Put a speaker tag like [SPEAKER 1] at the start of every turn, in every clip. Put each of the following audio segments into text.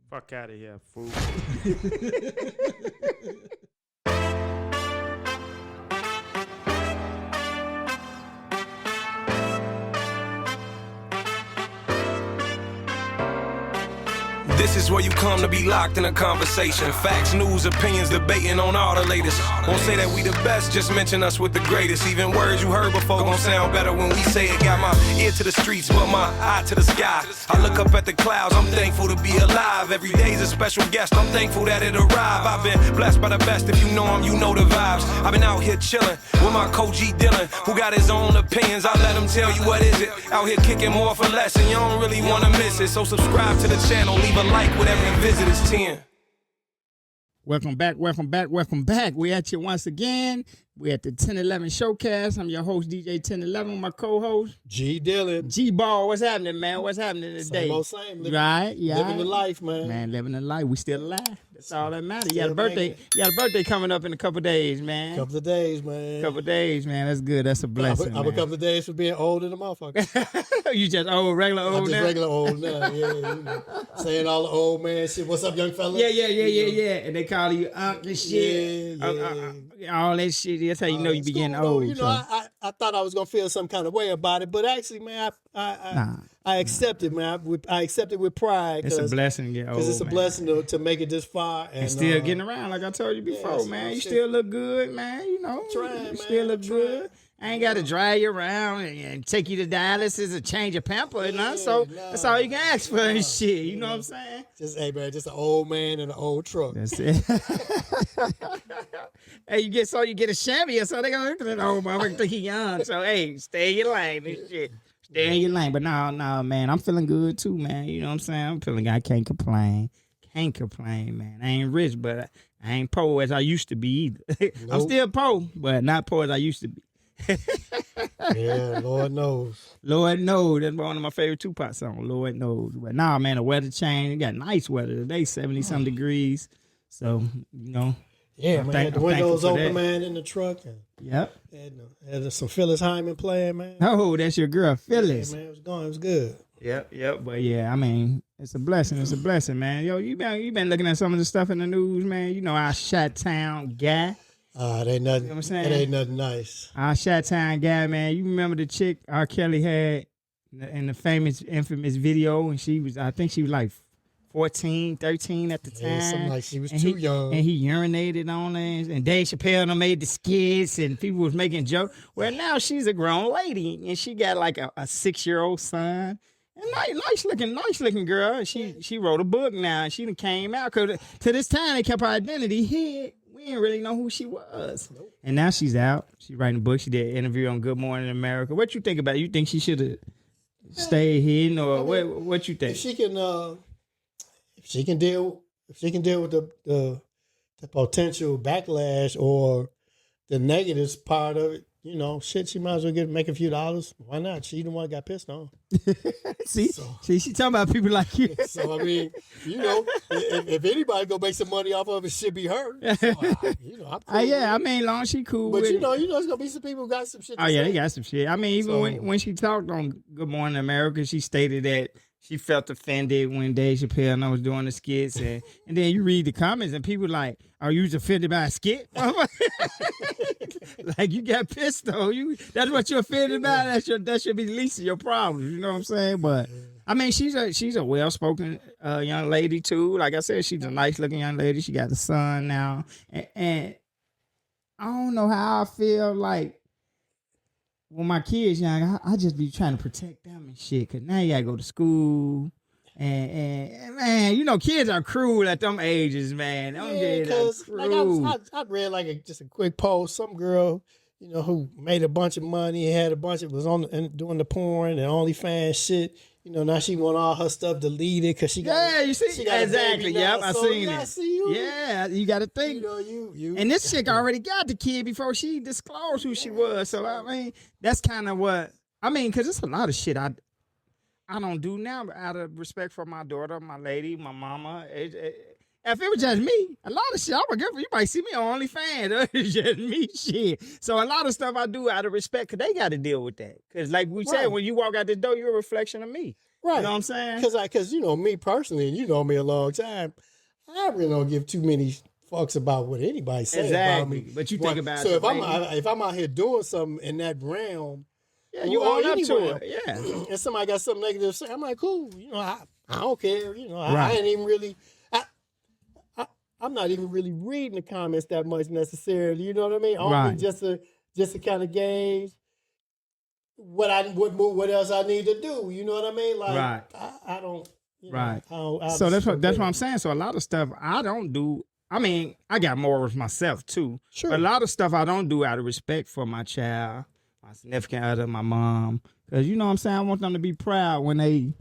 [SPEAKER 1] Fuck out of here, fool.
[SPEAKER 2] This is where you come to be locked in a conversation. Facts, news, opinions, debating on all the latest. Won't say that we the best, just mention us with the greatest. Even words you heard before gon' sound better when we say it. Got my ear to the streets, but my eye to the sky. I look up at the clouds, I'm thankful to be alive. Every day's a special guest, I'm thankful that it arrived. I've been blessed by the best, if you know him, you know the vibes. I've been out here chillin' with my coach E. Dillon, who got his own opinions. I let him tell you what is it. Out here kicking more for less, and you don't really wanna miss it. So subscribe to the channel, leave a like with every visit is 10.
[SPEAKER 3] Welcome back. We at you once again. We at the 1011 Showcast. I'm your host, DJ 1011, my co-host.
[SPEAKER 4] G Dillon.
[SPEAKER 3] G-Ball, what's happening, man? What's happening today?
[SPEAKER 4] Same old same.
[SPEAKER 3] Right, yeah.
[SPEAKER 4] Living the life, man.
[SPEAKER 3] Man, living the life. We still alive. That's all that matters. You got a birthday coming up in a couple days, man.
[SPEAKER 4] Couple of days, man.
[SPEAKER 3] That's good. That's a blessing.
[SPEAKER 4] I'm a couple of days for being old in the motherfucker.
[SPEAKER 3] You just regular old
[SPEAKER 4] I'm just
[SPEAKER 3] now?
[SPEAKER 4] regular old now, yeah. You know, saying all the old man shit. What's up, young fella?
[SPEAKER 3] Yeah. And they call you Unc and shit.
[SPEAKER 4] Yeah.
[SPEAKER 3] All that shit. That's how you know you be getting old.
[SPEAKER 4] You know, I thought I was gonna feel some kind of way about it, but actually, man, I accept it, man. I accept it with pride.
[SPEAKER 3] It's a blessing to get old.
[SPEAKER 4] Because it's a blessing to make it this far.
[SPEAKER 3] And still getting around, like I told you before, man. You still look good, man. You know, you still look good. I ain't got to drag you around and take you to dialysis or change your pamper and nothing. So that's all you can ask for and shit. You know what I'm saying?
[SPEAKER 4] Just, hey, man, just an old man in an old truck.
[SPEAKER 3] That's it. Hey, you get a Chevy or so they gonna look at that old motherfucker think he young. So hey, stay in your lane and shit. Stay in your lane. But no, man, I'm feeling good too, man. You know what I'm saying? I'm feeling I can't complain. Can't complain, man. I ain't rich, but I ain't poor as I used to be either. Nope. I'm still poor, but not poor as I used to be.
[SPEAKER 4] Yeah, Lord knows.
[SPEAKER 3] Lord knows. That's one of my favorite Tupac songs, Lord knows. But nah, man, the weather changed. It got nice weather today, 70-some degrees. So, you know.
[SPEAKER 4] Yeah, man. Had the windows open, man, in the truck. And
[SPEAKER 3] yep.
[SPEAKER 4] Had some Phyllis Hyman playing, man.
[SPEAKER 3] Oh, that's your girl, Phyllis.
[SPEAKER 4] Yeah, man, it was good.
[SPEAKER 3] Yep. But yeah, I mean, it's a blessing, man. Yo, you been looking at some of the stuff in the news, man. You know, our Chi-Town guy.
[SPEAKER 4] It ain't nothing.
[SPEAKER 3] You know what I'm saying?
[SPEAKER 4] It ain't nothing nice.
[SPEAKER 3] Our Chi-Town guy, man. You remember the chick R. Kelly had in the infamous video, and I think she was like 14, 13 at the time.
[SPEAKER 4] Yeah, something like she was too young.
[SPEAKER 3] And he urinated on her. And Dave Chappelle made the skits, and people was making jokes. Well, now she's a grown lady, and she got like a 6-year-old son. And nice looking girl. And she wrote a book now, and she done came out. Cause to this time, they kept her identity hid. We didn't really know who she was. Nope. And now she's out. She's writing a book. She did an interview on Good Morning America. What you think about it? You think she should have stayed hidden, or what you think?
[SPEAKER 4] If she can deal with the potential backlash or the negatives part of it, you know, shit, she might as well make a few dollars. Why not? She the one got pissed on.
[SPEAKER 3] See, she talking about people like you.
[SPEAKER 4] So I mean, you know, if anybody gonna make some money off of it, should be her. So, I'm cool.
[SPEAKER 3] Yeah, I mean, long as she cool.
[SPEAKER 4] But
[SPEAKER 3] with
[SPEAKER 4] you know, it's gonna be some people who got some shit.
[SPEAKER 3] Oh yeah, they got some shit. I mean, even when she talked on Good Morning America, she stated that she felt offended when Dave Chappelle was doing the skits, and then you read the comments and people like, "Are you offended by a skit?" Like you got pissed though. That's what you're offended by. That should be the least of your problems. You know what I'm saying? But I mean, she's a well-spoken young lady too. Like I said, she's a nice-looking young lady. She got a son now, and I don't know how I feel like. When my kids young, I just be trying to protect them and shit. Cause now you gotta go to school, and man, you know, kids are cruel at them ages, man.
[SPEAKER 4] Yeah, because like I read like just a quick post. Some girl, you know, who made a bunch of money, was doing the porn and OnlyFans shit. You know, now she want all her stuff deleted because she got
[SPEAKER 3] you see,
[SPEAKER 4] she got
[SPEAKER 3] exactly. Yep, I seen it.
[SPEAKER 4] See you.
[SPEAKER 3] Yeah, you got to think.
[SPEAKER 4] You know, you.
[SPEAKER 3] And this chick already got the kid before she disclosed who she was. So I mean, that's kind of what I mean. Because it's a lot of shit I don't do now out of respect for my daughter, my lady, my mama. If it was just me, a lot of shit I would give. You might see me on OnlyFans. It's just me shit. So a lot of stuff I do out of respect, because they got to deal with that. Because like we said, when you walk out the door, you're a reflection of me.
[SPEAKER 4] Right.
[SPEAKER 3] You know what I'm saying?
[SPEAKER 4] Because you know me personally, and you know me a long time, I really don't give too many fucks about what anybody says about me.
[SPEAKER 3] But you think about
[SPEAKER 4] so
[SPEAKER 3] it.
[SPEAKER 4] if I'm out here doing something in that realm,
[SPEAKER 3] Yeah, you own up to it. Yeah.
[SPEAKER 4] and somebody got something negative to say, I'm like, cool. You know, I don't care. You know, I
[SPEAKER 3] Right.
[SPEAKER 4] ain't even really. I'm not even really reading the comments that much necessarily. You know what I mean? Only
[SPEAKER 3] Right.
[SPEAKER 4] just to kind of gauge what else I need to do. You know what I mean? Like
[SPEAKER 3] Right.
[SPEAKER 4] I don't. You know,
[SPEAKER 3] Right.
[SPEAKER 4] I
[SPEAKER 3] So that's what I'm saying. So a lot of stuff I don't do. I mean, I got morals myself too.
[SPEAKER 4] Sure.
[SPEAKER 3] But a lot of stuff I don't do out of respect for my child, my significant other, my mom. Because you know what I'm saying? I want them to be proud when they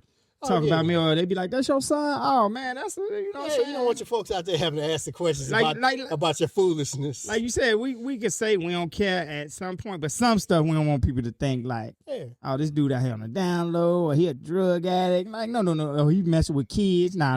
[SPEAKER 3] talk about me, or they be like, that's your son? Oh, man, that's, you know what I'm saying?
[SPEAKER 4] You don't want your folks out there having to ask the questions
[SPEAKER 3] Like-
[SPEAKER 4] about your foolishness.
[SPEAKER 3] Like you said, we could say we don't care at some point, but some stuff we don't want people to think like, oh, this dude out here on the down low, or he a drug addict. Like, no. Oh, he messing with kids. No.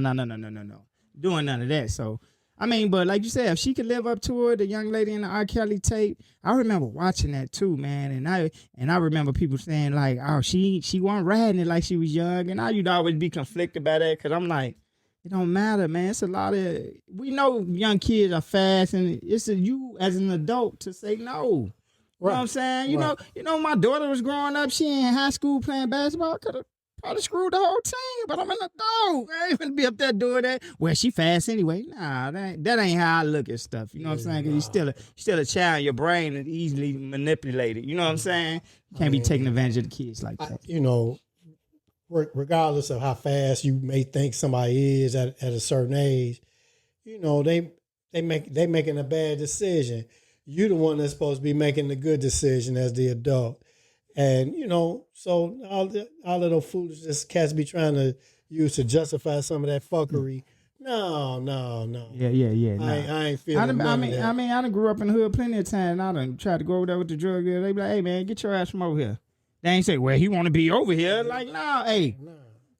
[SPEAKER 3] Doing none of that. So, I mean, but like you said, if she could live up to it, the young lady in the R. Kelly tape, I remember watching that too, man. And I remember people saying like, oh, she wasn't riding it like she was young. And I used to always be conflicted by that because I'm like, it don't matter, man. It's a lot of, we know young kids are fast, and it's you as an adult to say no. You know what I'm saying? You know, my daughter was growing up, she in high school playing basketball, could have probably screwed the whole team, but I'm an adult. I ain't gonna be up there doing that. Well, she fast anyway. Nah, that ain't how I look at stuff. You know what I'm saying? Because you're still a child. Your brain is easily manipulated. You know what I'm saying? You can't be taking advantage of the kids like that.
[SPEAKER 4] You know, regardless of how fast you may think somebody is at a certain age, you know, they making a bad decision. You the one that's supposed to be making the good decision as the adult. And, you know, so all of those foolishness cats be trying to use to justify some of that fuckery. No.
[SPEAKER 3] Yeah. Nah.
[SPEAKER 4] I ain't feeling
[SPEAKER 3] I
[SPEAKER 4] that.
[SPEAKER 3] mean, I done grew up in the hood plenty of times. I done tried to go over there with the drug dealer. They be like, hey, man, get your ass from over here. They ain't say, well, he want to be over here. Like, nah, hey,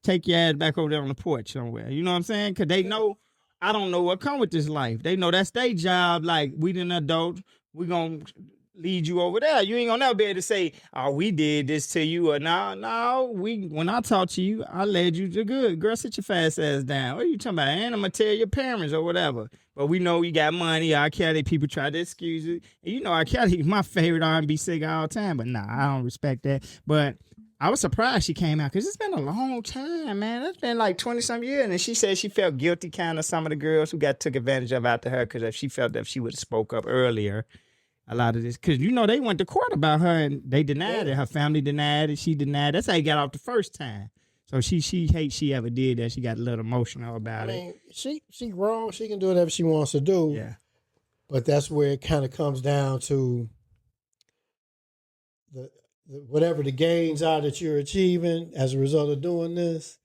[SPEAKER 3] take your ass back over there on the porch somewhere. You know what I'm saying? Because they know I don't know what come with this life. They know that's their job. Like, we the adult, we going to lead you over there. You ain't gonna never be able to say, oh, we did this to you, or no, when I talk to you, I led you to good. Girl, sit your fast ass down. What are you talking about? And I'm gonna tell your parents or whatever. But we know you got money. R. Kelly, people try to excuse it. And you know, R. Kelly, my favorite R&B singer all the time, but nah, I don't respect that. But I was surprised she came out because it's been a long time, man. It's been like 20-some years. And she said she felt guilty kind of some of the girls who took advantage of after her, because if she felt that if she would have spoke up earlier, a lot of this, because you know they went to court about her and they denied it. Her family denied it. She denied. That's how he got off the first time. So she hates she ever did that. She got a little emotional about it.
[SPEAKER 4] She grown. She can do whatever she wants to do.
[SPEAKER 3] Yeah.
[SPEAKER 4] But that's where it kind of comes down to the whatever the gains are that you're achieving as a result of doing this.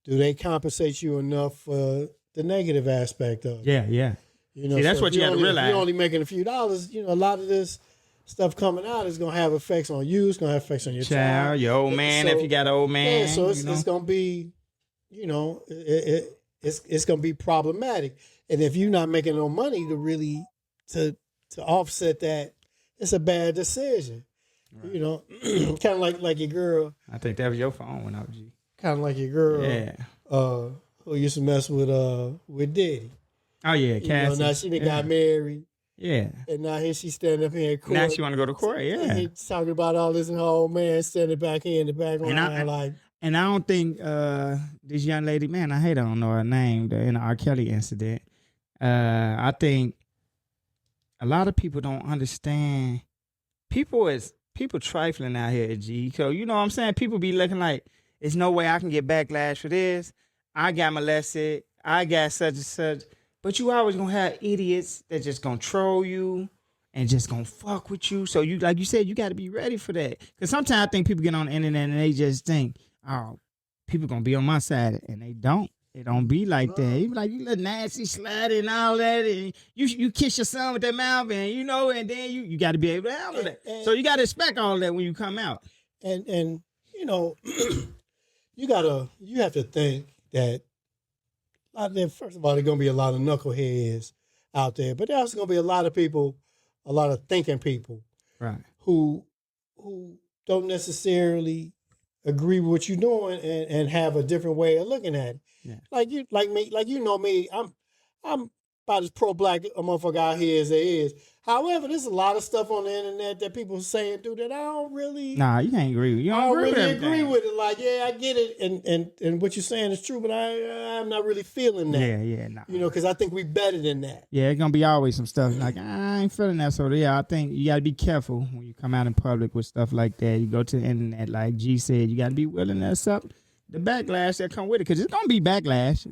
[SPEAKER 4] Do they compensate you enough for the negative aspect of it?
[SPEAKER 3] Yeah.
[SPEAKER 4] You know,
[SPEAKER 3] see, that's
[SPEAKER 4] so
[SPEAKER 3] what you got to realize.
[SPEAKER 4] If you're only making a few dollars, you know, a lot of this stuff coming out is going to have effects on you. It's going to have effects on your child.
[SPEAKER 3] Your old man, if you got an old man.
[SPEAKER 4] Yeah, so it's going to be, you know, it's going to be problematic. And if you're not making no money to really, to offset that, it's a bad decision. Right. You know, kind of like your girl.
[SPEAKER 3] I think that was your phone when I was G.
[SPEAKER 4] Kind of like your girl.
[SPEAKER 3] Yeah.
[SPEAKER 4] Who used to mess with Diddy.
[SPEAKER 3] Oh, yeah, Cassie.
[SPEAKER 4] You know, now she got married.
[SPEAKER 3] Yeah.
[SPEAKER 4] And now here she standing up here in court.
[SPEAKER 3] Now she want to go to court, yeah.
[SPEAKER 4] He's talking about all this and her old man standing back here in the background.
[SPEAKER 3] And I don't think this young lady, man, I hate I don't know her name, in the R. Kelly incident. I think a lot of people don't understand. People trifling out here, G. So, you know what I'm saying? People be looking like, there's no way I can get backlash for this. I got molested. I got such and such. But you always gonna have idiots that just gonna troll you and just gonna fuck with you. So you, like you said, you got to be ready for that. Because sometimes I think people get on the internet and they just think, oh, people gonna be on my side, and they don't. It don't be like that. You be like, you little nasty slut and all that, and you kiss your son with that mouth, and you know, and then you got to be able to handle that. So you got to expect all that when you come out.
[SPEAKER 4] And you know, you have to think that. First of all, there's going to be a lot of knuckleheads out there, but there's also going to be a lot of people, a lot of thinking people,
[SPEAKER 3] right,
[SPEAKER 4] who don't necessarily agree with what you're doing and have a different way of looking at it.
[SPEAKER 3] Yeah.
[SPEAKER 4] Like me, you know me, I'm about as pro-black a motherfucker out here as there is. However, there's a lot of stuff on the internet that people saying through that I don't really.
[SPEAKER 3] Nah, you can't agree. You don't agree
[SPEAKER 4] really
[SPEAKER 3] with
[SPEAKER 4] agree with it. Like, yeah, I get it, and what you're saying is true, but I'm not really feeling that.
[SPEAKER 3] Yeah, nah.
[SPEAKER 4] You know, because I think we better than that.
[SPEAKER 3] Yeah, it's gonna be always some stuff like I ain't feeling that. So yeah, I think you gotta be careful when you come out in public with stuff like that. You go to the internet, like G said, you gotta be willing to accept the backlash that come with it, because it's gonna be backlash.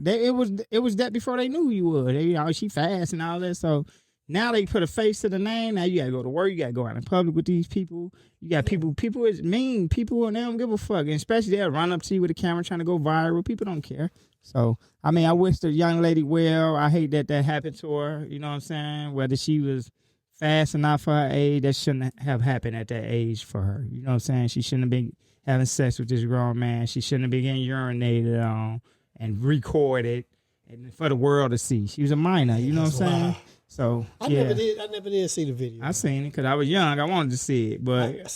[SPEAKER 3] It was that before they knew who you were. They, she fast and all that. So now they put a face to the name. Now you gotta go to work. You gotta go out in public with these people. You got people is mean. People, and they don't give a fuck. And especially they'll run up to you with a camera trying to go viral. People don't care. So, I mean, I wish the young lady well. I hate that happened to her. You know what I'm saying? Whether she was fast or not for her age, that shouldn't have happened at that age for her. You know what I'm saying? She shouldn't have been having sex with this grown man. She shouldn't have been getting urinated on and recorded and for the world to see. She was a minor. You know what I'm saying?
[SPEAKER 4] Wild.
[SPEAKER 3] So
[SPEAKER 4] I
[SPEAKER 3] yeah.
[SPEAKER 4] never did see the video.
[SPEAKER 3] I seen it because I was young. I wanted to see it, but
[SPEAKER 4] I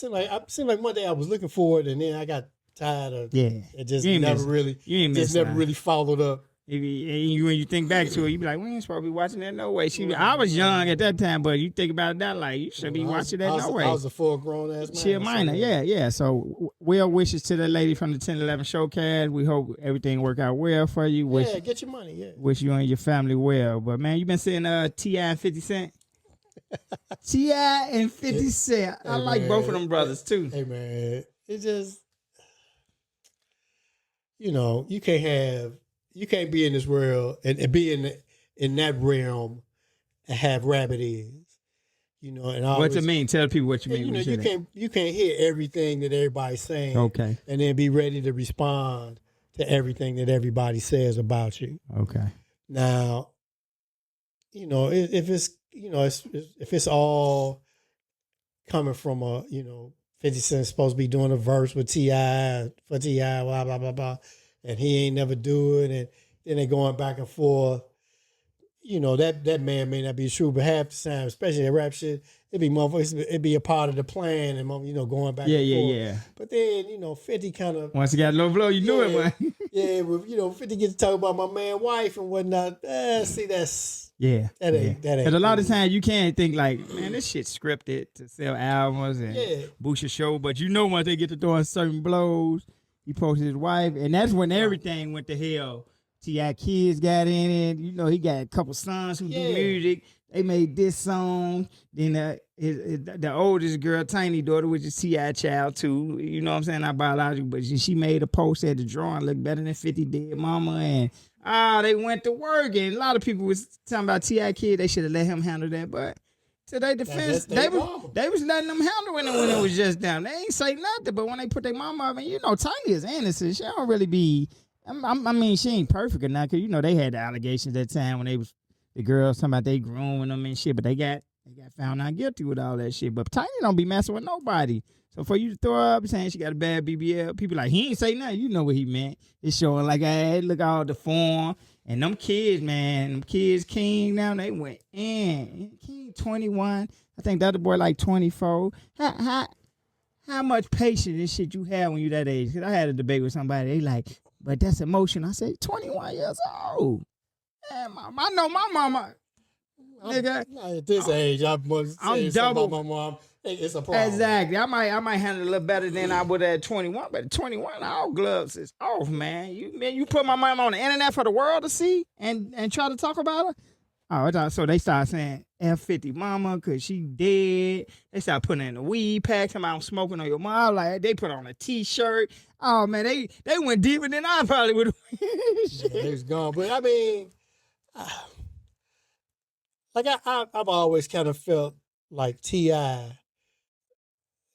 [SPEAKER 4] seemed like one day I was looking for it, and then I got tired of.
[SPEAKER 3] yeah,
[SPEAKER 4] It just
[SPEAKER 3] You ain't
[SPEAKER 4] never
[SPEAKER 3] missing.
[SPEAKER 4] really.
[SPEAKER 3] You ain't
[SPEAKER 4] just
[SPEAKER 3] missing
[SPEAKER 4] never
[SPEAKER 3] out.
[SPEAKER 4] really followed up.
[SPEAKER 3] When you think back to it, you be like, we ain't supposed to be watching that no way. I was young at that time, but you think about it that like you should be watching that no way.
[SPEAKER 4] I was a full grown ass man.
[SPEAKER 3] She a minor, yeah. So well wishes to the lady from the 1011 Showcast. We hope everything work out well for you.
[SPEAKER 4] Yeah, get your money. Yeah.
[SPEAKER 3] Wish you and your family well. But man, you been seeing T.I. and 50 Cent. T.I. and 50 Cent. I like both of them brothers too.
[SPEAKER 4] Hey man, it just, you can't be in this world and be in that realm and have rabbit ears. And
[SPEAKER 3] What you mean? Tell people what you mean.
[SPEAKER 4] You can't hear everything that everybody's saying.
[SPEAKER 3] Okay.
[SPEAKER 4] And then be ready to respond to everything that everybody says about you.
[SPEAKER 3] Okay.
[SPEAKER 4] Now, if it's all coming from 50 Cent supposed to be doing a verse with T.I. for T.I., blah, blah, blah, blah, and he ain't never do it, and then they going back and forth. That man may not be true, but half the time, especially that rap shit, it'd be a part of the plan, and going back and forth.
[SPEAKER 3] Yeah.
[SPEAKER 4] But then 50 kind of
[SPEAKER 3] Once you got low blow, you knew it, man.
[SPEAKER 4] yeah, with 50 get to talk about my man wife and whatnot. See, that's
[SPEAKER 3] Yeah.
[SPEAKER 4] that ain't.
[SPEAKER 3] Because a lot of times you can't think like, man, this shit's scripted to sell albums and boost your show. But once they get to throwing certain blows, he posted his wife, and that's when everything went to hell. T.I. kids got in it. He got a couple sons who do music. They made this song. Then the oldest girl, tiny daughter, which is T.I. child too. You know what I'm saying? Not biological, but she made a post that the drawing looked better than 50 did, mama. And they went to work. And a lot of people was talking about T.I. kid. They should have let him handle that. But to their defense, they was letting them handle it when it was just them. They ain't say nothing. But when they put their mama up, and Tiny is innocent. She don't really be. I mean, she ain't perfect or not, because they had the allegations that time when they was the girls talking about they grooming them and shit, but they got found not guilty with all that shit. But Tiny don't be messing with nobody. So for you to throw up saying she got a bad BBL, people like, he ain't say nothing. You know what he meant. It's showing like, hey, look all the form. And them kids, King now, they went in. King 21. I think the other boy like 24. How much patience and shit you have when you that age? Because I had a debate with somebody. They like, but that's emotion. I said, 21 years old. Man, I know my mama. Nigga,
[SPEAKER 4] at this age, I'm
[SPEAKER 3] double.
[SPEAKER 4] about my mom. It's a problem.
[SPEAKER 3] Exactly. I might handle it a little better than I would at 21. But at 21, all gloves is off, man. You put my mom on the internet for the world to see and try to talk about her. Oh, so they start saying F50 mama because she dead. They start putting in the weed pack. I'm smoking on your mom. Like they put on a T-shirt. Oh man, they went deeper than I probably would.
[SPEAKER 4] They was gone. But I mean, like I've always kind of felt like T.I.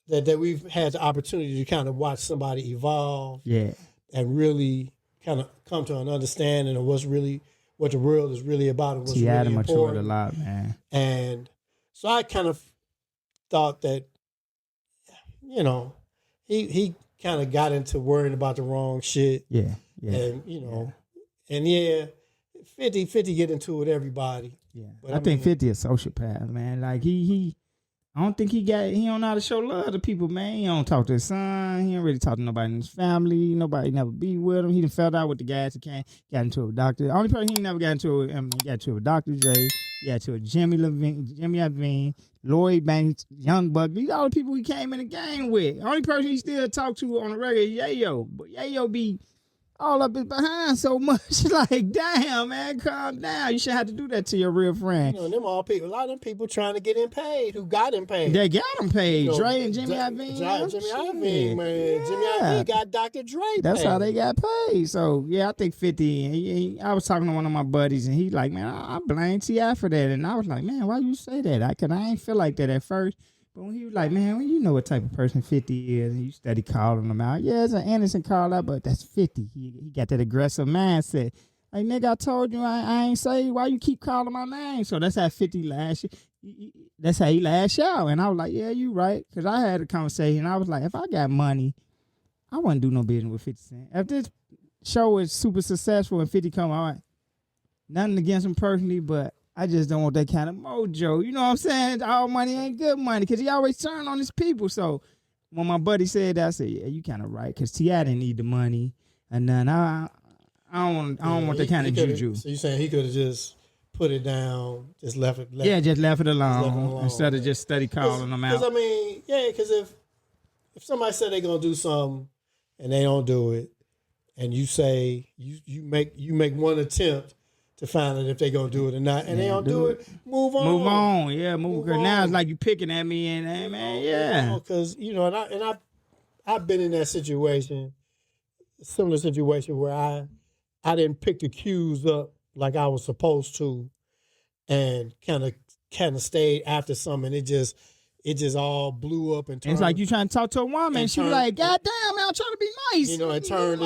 [SPEAKER 4] that we've had the opportunity to kind of watch somebody evolve.
[SPEAKER 3] Yeah.
[SPEAKER 4] And really kind of come to an understanding of what the world is really about and what's
[SPEAKER 3] T.I.
[SPEAKER 4] really
[SPEAKER 3] matured
[SPEAKER 4] important.
[SPEAKER 3] a lot, man.
[SPEAKER 4] And so I kind of thought that, he kind of got into worrying about the wrong shit.
[SPEAKER 3] Yeah.
[SPEAKER 4] And, and 50 get into it with everybody.
[SPEAKER 3] Yeah.
[SPEAKER 4] But
[SPEAKER 3] I think 50 is sociopath, man. Like he I don't think he don't know how to show love to people, man. He don't talk to his son. He don't really talk to nobody in his family. Nobody never be with him. He done fell out with the guys. He got into a doctor. The only person he never got into he got to a Dr. J. He got to a Jimmy Iovine, Lloyd Banks, Young Buck. These are all the people he came in the game with. The only person he still talk to on the regular is Yayo. But Yayo be all up his behind so much. Like, damn, man, calm down. You should have to do that to your real friend.
[SPEAKER 4] You know, them all people. A lot of them people trying to get him paid. Who got him paid?
[SPEAKER 3] They got him paid.
[SPEAKER 4] You know,
[SPEAKER 3] Dre and Jimmy Iovine.
[SPEAKER 4] Jimmy Iovine, man.
[SPEAKER 3] Yeah.
[SPEAKER 4] Jimmy Iovine got Dr. Dre paid.
[SPEAKER 3] That's how they got paid. So, yeah, I think 50. I was talking to one of my buddies, and he like, man, I blame T.I. for that. And I was like, man, why you say that? I ain't feel like that at first. But when he was like, man, when you know what type of person 50 is, and you steady calling him out. Yeah, it's an innocent call out, but that's 50. He got that aggressive mindset. Like, nigga, I told you I ain't say, why you keep calling my name? So that's how 50 lash. That's how he lash out. And I was like, yeah, you right. Because I had a conversation. I was like, if I got money, I wouldn't do no business with 50 Cent. If this show is super successful and 50 come out, nothing against him personally, but I just don't want that kind of mojo. You know what I'm saying? All money ain't good money because he always turn on his people. So when my buddy said that, I said, yeah, you kind of right because T.I. didn't need the money. And then I don't want that kind of juju.
[SPEAKER 4] So you saying he could have just put it down, just left it alone.
[SPEAKER 3] Just left it alone instead of just steady calling them out.
[SPEAKER 4] Because, I mean, because if somebody said they're going to do something and they don't do it, and you say, you make one attempt to find out if they're going to do it or not, and they don't do it, move on.
[SPEAKER 3] Move on, yeah, move on. Now it's like you picking at me and, hey, man, yeah.
[SPEAKER 4] Because, you know, and I've been in that situation, similar situation where I didn't pick the cues up like I was supposed to, and kind of stayed after something. It just all blew up and turned.
[SPEAKER 3] It's like you trying to talk to a woman, and she was like, "God damn, man, I'm trying to be nice."
[SPEAKER 4] You know, it turned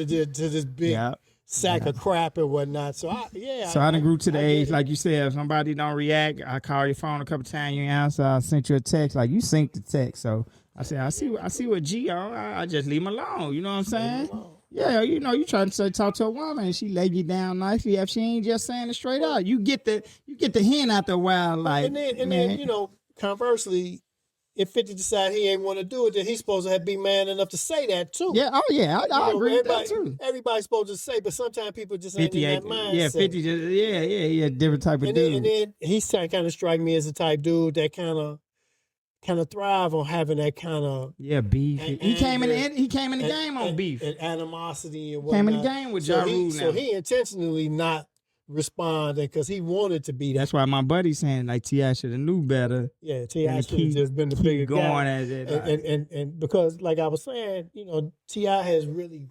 [SPEAKER 4] into this big sack of crap and whatnot. So I done
[SPEAKER 3] grew to the age, like you said, if somebody don't react, I call your phone a couple times, you ain't answer, I sent you a text, like you synced the text. So I said, I see what G on, I just leave him alone. You know what I'm saying? Yeah, you know, you trying to talk to a woman and she lay you down nicely. If she ain't just saying it straight out, you get the hint after a while, like.
[SPEAKER 4] And then you know, conversely, if 50 decide he ain't want to do it, then he's supposed to be man enough to say that too.
[SPEAKER 3] Yeah, I agree with that too.
[SPEAKER 4] Everybody's supposed to say, but sometimes people just ain't in that mindset.
[SPEAKER 3] Yeah, 50 just different type of dude.
[SPEAKER 4] And then he's kind of strike me as the type dude that kind of thrive on having that kind of
[SPEAKER 3] beef. He came in the game on beef
[SPEAKER 4] and animosity and whatnot.
[SPEAKER 3] Came in the game with Ja Rule.
[SPEAKER 4] So he intentionally not responding because he wanted to be that.
[SPEAKER 3] That's why my buddy's saying like T.I. should have knew better.
[SPEAKER 4] Yeah, T.I. should have just been the bigger
[SPEAKER 3] going
[SPEAKER 4] guy.
[SPEAKER 3] as it.
[SPEAKER 4] And because like I was saying, you know, T.I. has really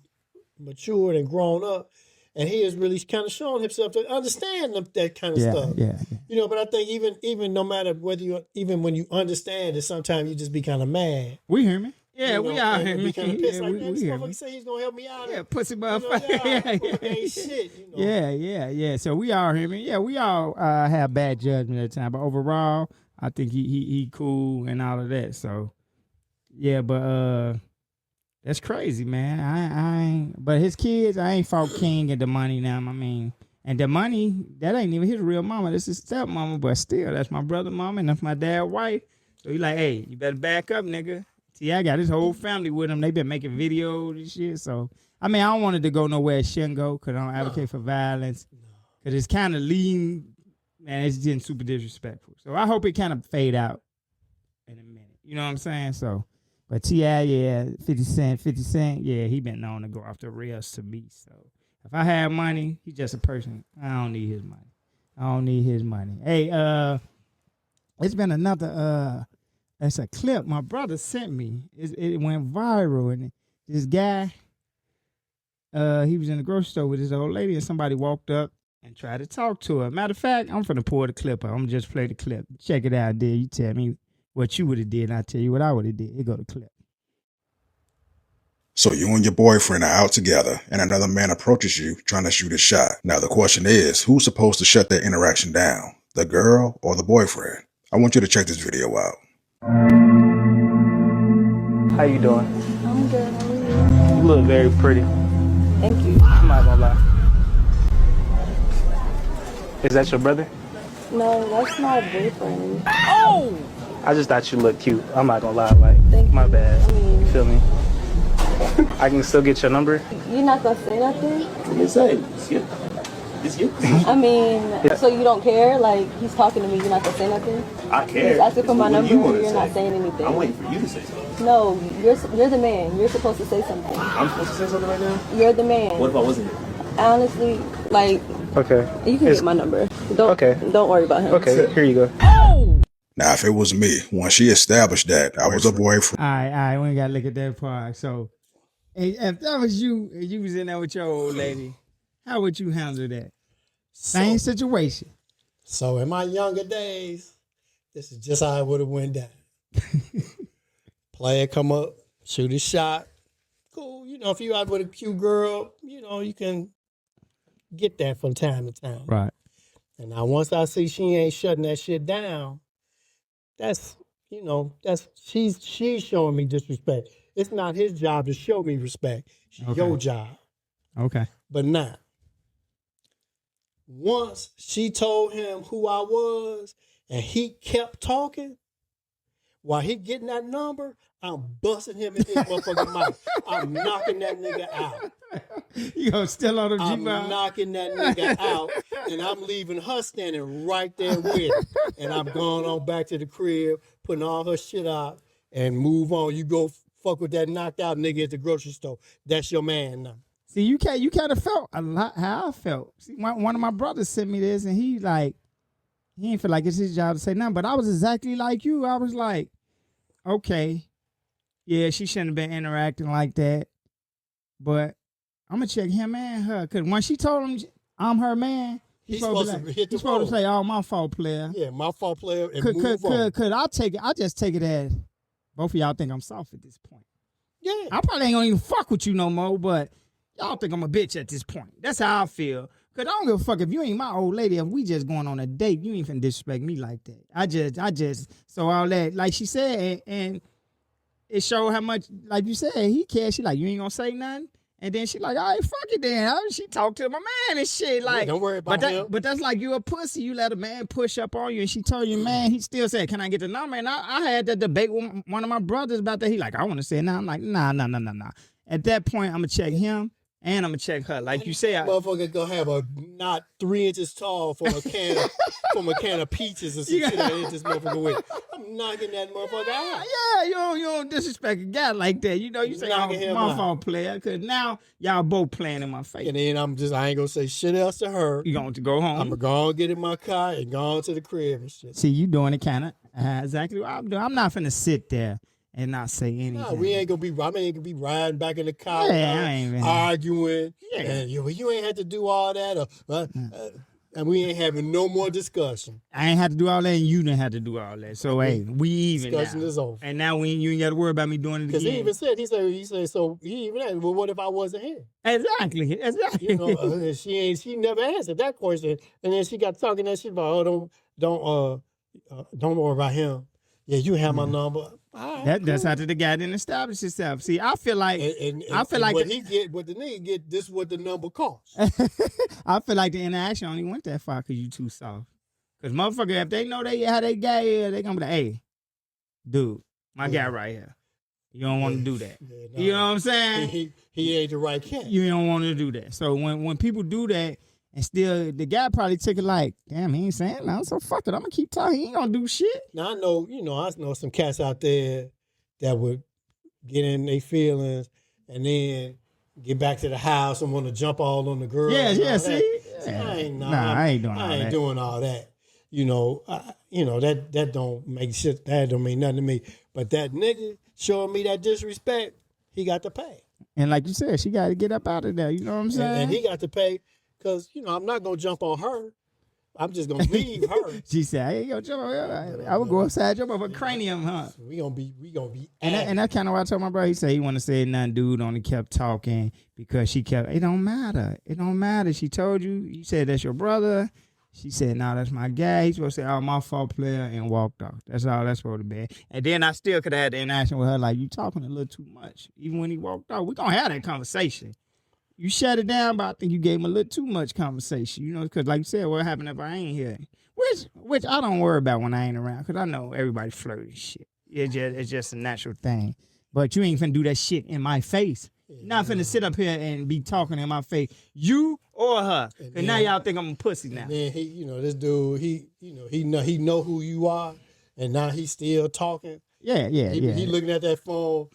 [SPEAKER 4] matured and grown up. And he has really kind of shown himself to understand that kind of stuff.
[SPEAKER 3] Yeah.
[SPEAKER 4] You know, but I think even no matter whether even when you understand it, sometimes you just be kind of mad.
[SPEAKER 3] We hear me. Yeah,
[SPEAKER 4] you know,
[SPEAKER 3] we all hear
[SPEAKER 4] be
[SPEAKER 3] me.
[SPEAKER 4] kind of pissed like, man, this
[SPEAKER 3] hear
[SPEAKER 4] motherfucker
[SPEAKER 3] me.
[SPEAKER 4] say he's gonna help me out.
[SPEAKER 3] Yeah, pussy motherfucker.
[SPEAKER 4] Ain't shit. You know?
[SPEAKER 3] Yeah. So we all hear me. Yeah, we all have bad judgment at the time, but overall, I think he cool and all of that. So yeah, but that's crazy, man. I ain't. But his kids, I ain't fought King and the money now. I mean, and the money that ain't even his real mama. That's his stepmama, but still, that's my brother mama and that's my dad's wife. So he like, hey, you better back up, nigga. See, I got his whole family with him. They been making videos and shit. So I mean, I don't want it to go nowhere it shouldn't go because I don't advocate for violence. Because it's kind of lean, man. It's getting super disrespectful. So I hope it kind of fade out in a minute. You know what I'm saying? So. But T.I., 50 Cent, yeah, he been known to go off the rails to me. So if I had money, he's just a person. I don't need his money. Hey, it's been another, it's a clip my brother sent me. It went viral. And this guy, he was in the grocery store with his old lady and somebody walked up and tried to talk to her. Matter of fact, I'm finna pull the clip up. I'm just play the clip. Check it out there. You tell me what you would have did, and I tell you what I would have did. Here go the clip.
[SPEAKER 1] So you and your boyfriend are out together, and another man approaches you trying to shoot a shot. Now the question is, who's supposed to shut that interaction down? The girl or the boyfriend? I want you to check this video out.
[SPEAKER 5] How you doing?
[SPEAKER 6] I'm good. How are you?
[SPEAKER 5] You look very pretty.
[SPEAKER 6] Thank you.
[SPEAKER 5] I'm not gonna lie. Is that your brother?
[SPEAKER 6] No, that's my boyfriend.
[SPEAKER 5] Oh! I just thought you looked cute. I'm not gonna lie, like,
[SPEAKER 6] Thank
[SPEAKER 5] my
[SPEAKER 6] you.
[SPEAKER 5] bad.
[SPEAKER 6] I mean-
[SPEAKER 5] You feel me? I can still get your number.
[SPEAKER 6] You're not gonna say nothing?
[SPEAKER 7] It's you. It's you.
[SPEAKER 6] I mean, so you don't care? Like, he's talking to me, you're not gonna say nothing?
[SPEAKER 7] I care.
[SPEAKER 6] He's asking for my
[SPEAKER 7] What do
[SPEAKER 6] number
[SPEAKER 7] you
[SPEAKER 6] and
[SPEAKER 7] wanna
[SPEAKER 6] you're not
[SPEAKER 7] say?
[SPEAKER 6] saying anything.
[SPEAKER 7] I'm waiting for you to say something.
[SPEAKER 6] No, you're the man. You're supposed to say something.
[SPEAKER 7] I'm supposed to say something right now?
[SPEAKER 6] You're the man.
[SPEAKER 7] What if I wasn't?
[SPEAKER 6] Honestly, like,
[SPEAKER 5] Okay.
[SPEAKER 6] you can get my number. Don't worry about him.
[SPEAKER 5] Okay, here you go.
[SPEAKER 1] Now, if it was me, once she established that I was a boyfriend,
[SPEAKER 3] All right, we ain't gotta look at that part. So, if that was you, and you was in there with your old lady, how would you handle that? Same situation.
[SPEAKER 4] So in my younger days, this is just how it would have went down. Player come up, shoot a shot. Cool. You know, if you out with a cute girl, you know, you can get that from time to time.
[SPEAKER 3] Right.
[SPEAKER 4] And now once I see she ain't shutting that shit down, that's, you know, she's showing me disrespect. It's not his job to show me respect. It's
[SPEAKER 3] Okay.
[SPEAKER 4] your job.
[SPEAKER 3] Okay.
[SPEAKER 4] But now, once she told him who I was and he kept talking, while he getting that number, I'm busting him in his motherfucking mouth. I'm knocking that nigga out.
[SPEAKER 3] You gonna still on the
[SPEAKER 4] I'm
[SPEAKER 3] G-Bob?
[SPEAKER 4] knocking that nigga out, and I'm leaving her standing right there with him. And I'm going on back to the crib, putting all her shit out, and move on. You go fuck with that knocked out nigga at the grocery store. That's your man now.
[SPEAKER 3] See, you kind of felt a lot how I felt. See, one of my brothers sent me this, and he ain't feel like it's his job to say nothing. But I was exactly like you. I was like, okay, yeah, she shouldn't have been interacting like that. But I'm gonna check him and her, cause when she told him I'm her man,
[SPEAKER 4] He's supposed to hit the
[SPEAKER 3] he's supposed to
[SPEAKER 4] road.
[SPEAKER 3] say, "Oh, my fault, player."
[SPEAKER 4] Yeah, my fault, player, and move on.
[SPEAKER 3] Could I just take it as both of y'all think I'm soft at this point.
[SPEAKER 4] Yeah.
[SPEAKER 3] I probably ain't gonna even fuck with you no more, but y'all think I'm a bitch at this point. That's how I feel. Cause I don't give a fuck if you ain't my old lady. If we just going on a date, you ain't finna disrespect me like that. I just so all that, like she said, and it showed how much, like you said, he cares. She like, you ain't gonna say nothing. And then she like, all right, fuck it then. She talked to my man and shit. Like,
[SPEAKER 4] don't worry about him.
[SPEAKER 3] But that's like you a pussy. You let a man push up on you. And she told you, man, he still said, can I get the number? And I had that debate with one of my brothers about that. He like, I want to say it now. I'm like, nah. At that point, I'm going to check him and I'm going to check her. Like you say,
[SPEAKER 4] Motherfucker gonna have a not 3 inches tall from a can of peaches or some shit I hit this motherfucker with. I'm knocking that motherfucker out.
[SPEAKER 3] yeah, you don't disrespect a guy like that. You know, you say,
[SPEAKER 4] Knocking him
[SPEAKER 3] my
[SPEAKER 4] out.
[SPEAKER 3] fault, player. Because now y'all both playing in my face.
[SPEAKER 4] And then I ain't gonna say shit else to her.
[SPEAKER 3] You going to go home.
[SPEAKER 4] I'm gonna go and get in my car and go on to the crib and shit.
[SPEAKER 3] See, you doing it kind of exactly what I'm doing. I'm not finna sit there and not say anything.
[SPEAKER 4] No, we ain't gonna be. I ain't gonna be riding back in the car,
[SPEAKER 3] Yeah, I ain't even-
[SPEAKER 4] arguing.
[SPEAKER 3] Yeah.
[SPEAKER 4] And you ain't had to do all that, and we ain't having no more discussion.
[SPEAKER 3] I ain't had to do all that, and you didn't have to do all that. So hey, we even
[SPEAKER 4] Discussion
[SPEAKER 3] now.
[SPEAKER 4] is over.
[SPEAKER 3] And now you ain't got to worry about me doing it
[SPEAKER 4] Because
[SPEAKER 3] again.
[SPEAKER 4] he even said, so he even asked, well, what if I wasn't here?
[SPEAKER 3] Exactly.
[SPEAKER 4] You know, and she never answered that question, and then she got talking that shit about, don't worry about him. Yeah, you have my number. All right,
[SPEAKER 3] That's
[SPEAKER 4] cool.
[SPEAKER 3] after the guy didn't establish himself. See, I feel like
[SPEAKER 4] And
[SPEAKER 3] I feel like
[SPEAKER 4] what the nigga get, this is what the number costs.
[SPEAKER 3] I feel like the interaction only went that far because you too soft. Because motherfucker, if they know how they guy is, they gonna be like, hey, dude, my guy right here. You don't want to do that.
[SPEAKER 4] Yeah,
[SPEAKER 3] You know what I'm saying?
[SPEAKER 4] He ain't the right cat.
[SPEAKER 3] You don't want to do that. So when people do that, and still the guy probably took it like, damn, he ain't saying nothing, so fuck it, I'm gonna keep talking. He ain't gonna do shit.
[SPEAKER 4] Now I know some cats out there that would get in their feelings and then get back to the house and want to jump all on the girl.
[SPEAKER 3] Yeah,
[SPEAKER 4] and
[SPEAKER 3] yeah,
[SPEAKER 4] all
[SPEAKER 3] see?
[SPEAKER 4] that.
[SPEAKER 3] Yeah.
[SPEAKER 4] I ain't
[SPEAKER 3] doing all that.
[SPEAKER 4] doing all that. That don't make shit. That don't mean nothing to me. But that nigga showing me that disrespect, he got to pay.
[SPEAKER 3] And like you said, she got to get up out of there. You know what I'm saying?
[SPEAKER 4] And he got to pay because I'm not gonna jump on her. I'm just gonna leave her.
[SPEAKER 3] She said, "Hey, yo, jump over. I would go upside, jump over cranium, huh?"
[SPEAKER 4] We gonna be.
[SPEAKER 3] And that's kind of what I told my brother. He said he want to say nothing. Dude only kept talking because she kept. It don't matter. It don't matter. She told you. You said that's your brother. She said, "No, that's my guy." He's supposed to say, "Oh, my fault, player," and walked off. That's all that's supposed to be. And then I still could have had the interaction with her, like, you talking a little too much. Even when he walked off, we gonna have that conversation. You shut it down, but I think you gave him a little too much conversation, because like you said, what happened if I ain't here? Which I don't worry about when I ain't around, because I know everybody flirty shit. It's just a natural thing. But you ain't finna do that shit in my face. You're not finna sit up here and be talking in my face. You or her. And now y'all think I'm a pussy now.
[SPEAKER 4] And then he, this dude, he know who you are, and now he's still talking.
[SPEAKER 3] Yeah.
[SPEAKER 4] He looking at that phone.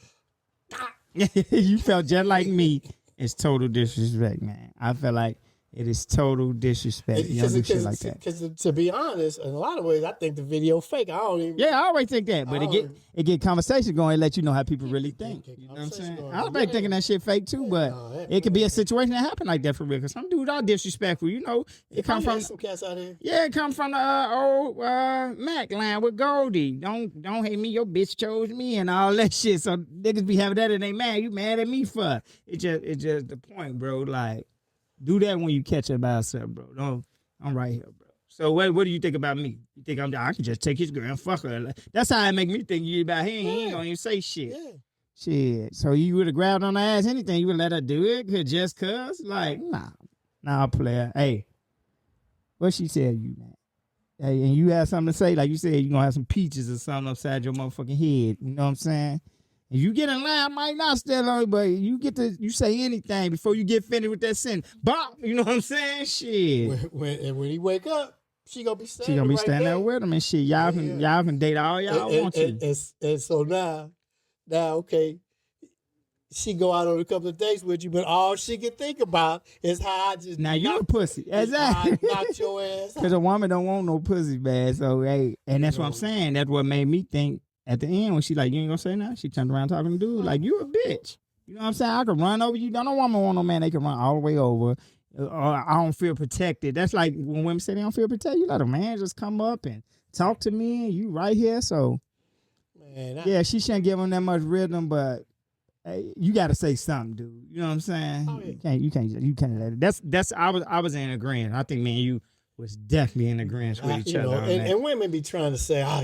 [SPEAKER 3] You felt just like me. It's total disrespect, man. I feel like it is total disrespect. You don't do shit like that.
[SPEAKER 4] Because to be honest, in a lot of ways, I think the video fake. I don't even.
[SPEAKER 3] Yeah, I always think that, but it get conversation going and let you know how people really think. You know what I'm saying? I was like thinking that shit fake too, but it could be a situation that happen like that for real. Because some dudes are disrespectful. You know, it come from
[SPEAKER 4] some cats out here.
[SPEAKER 3] Yeah, it come from the old Mac line with Goldie. Don't hate me, your bitch chose me and all that shit. So niggas be having that and they mad. You mad at me for it? Just the point, bro. Like. Do that when you catch it by yourself, bro. I'm right here, bro. So what do you think about me? You think I can just take his girl and fuck her? That's how it make me think you about him. He ain't gonna even say shit. Yeah. Shit. So you would have grabbed on her ass anything, you would let her do it just cause? Like, nah, player. Hey, what she tell you, man? Hey, and you have something to say, like you said, you gonna have some peaches or something upside your motherfucking head. You know what I'm saying? And you get in line, I might not stand on it, but you say anything before you get finished with that sentence. Bop, you know what I'm saying? Shit.
[SPEAKER 4] When he wake up, she gonna be standing.
[SPEAKER 3] She gonna be
[SPEAKER 4] right
[SPEAKER 3] standing there with him and shit. Y'all can date all y'all want to.
[SPEAKER 4] And so now, okay, she go out on a couple of dates with you, but all she can think about is how I just
[SPEAKER 3] now you a pussy. Exactly.
[SPEAKER 4] Knocked your ass.
[SPEAKER 3] Because a woman don't want no pussy, man. So hey, and that's what I'm saying. That's what made me think. At the end, when she like, you ain't gonna say nothing, she turned around talking to dude like, you a bitch. You know what I'm saying? I could run over you. Don't no woman want no man they can run all the way over. Or I don't feel protected. That's like when women say they don't feel protected. You let a man just come up and talk to me and you right here. So, man, she shouldn't give him that much rhythm, but hey, you got to say something, dude. You know what I'm saying? Oh, yeah. You can't let it. That's I was in agreement. I think me and you was definitely in agreement with each other.
[SPEAKER 4] And women be trying to say, I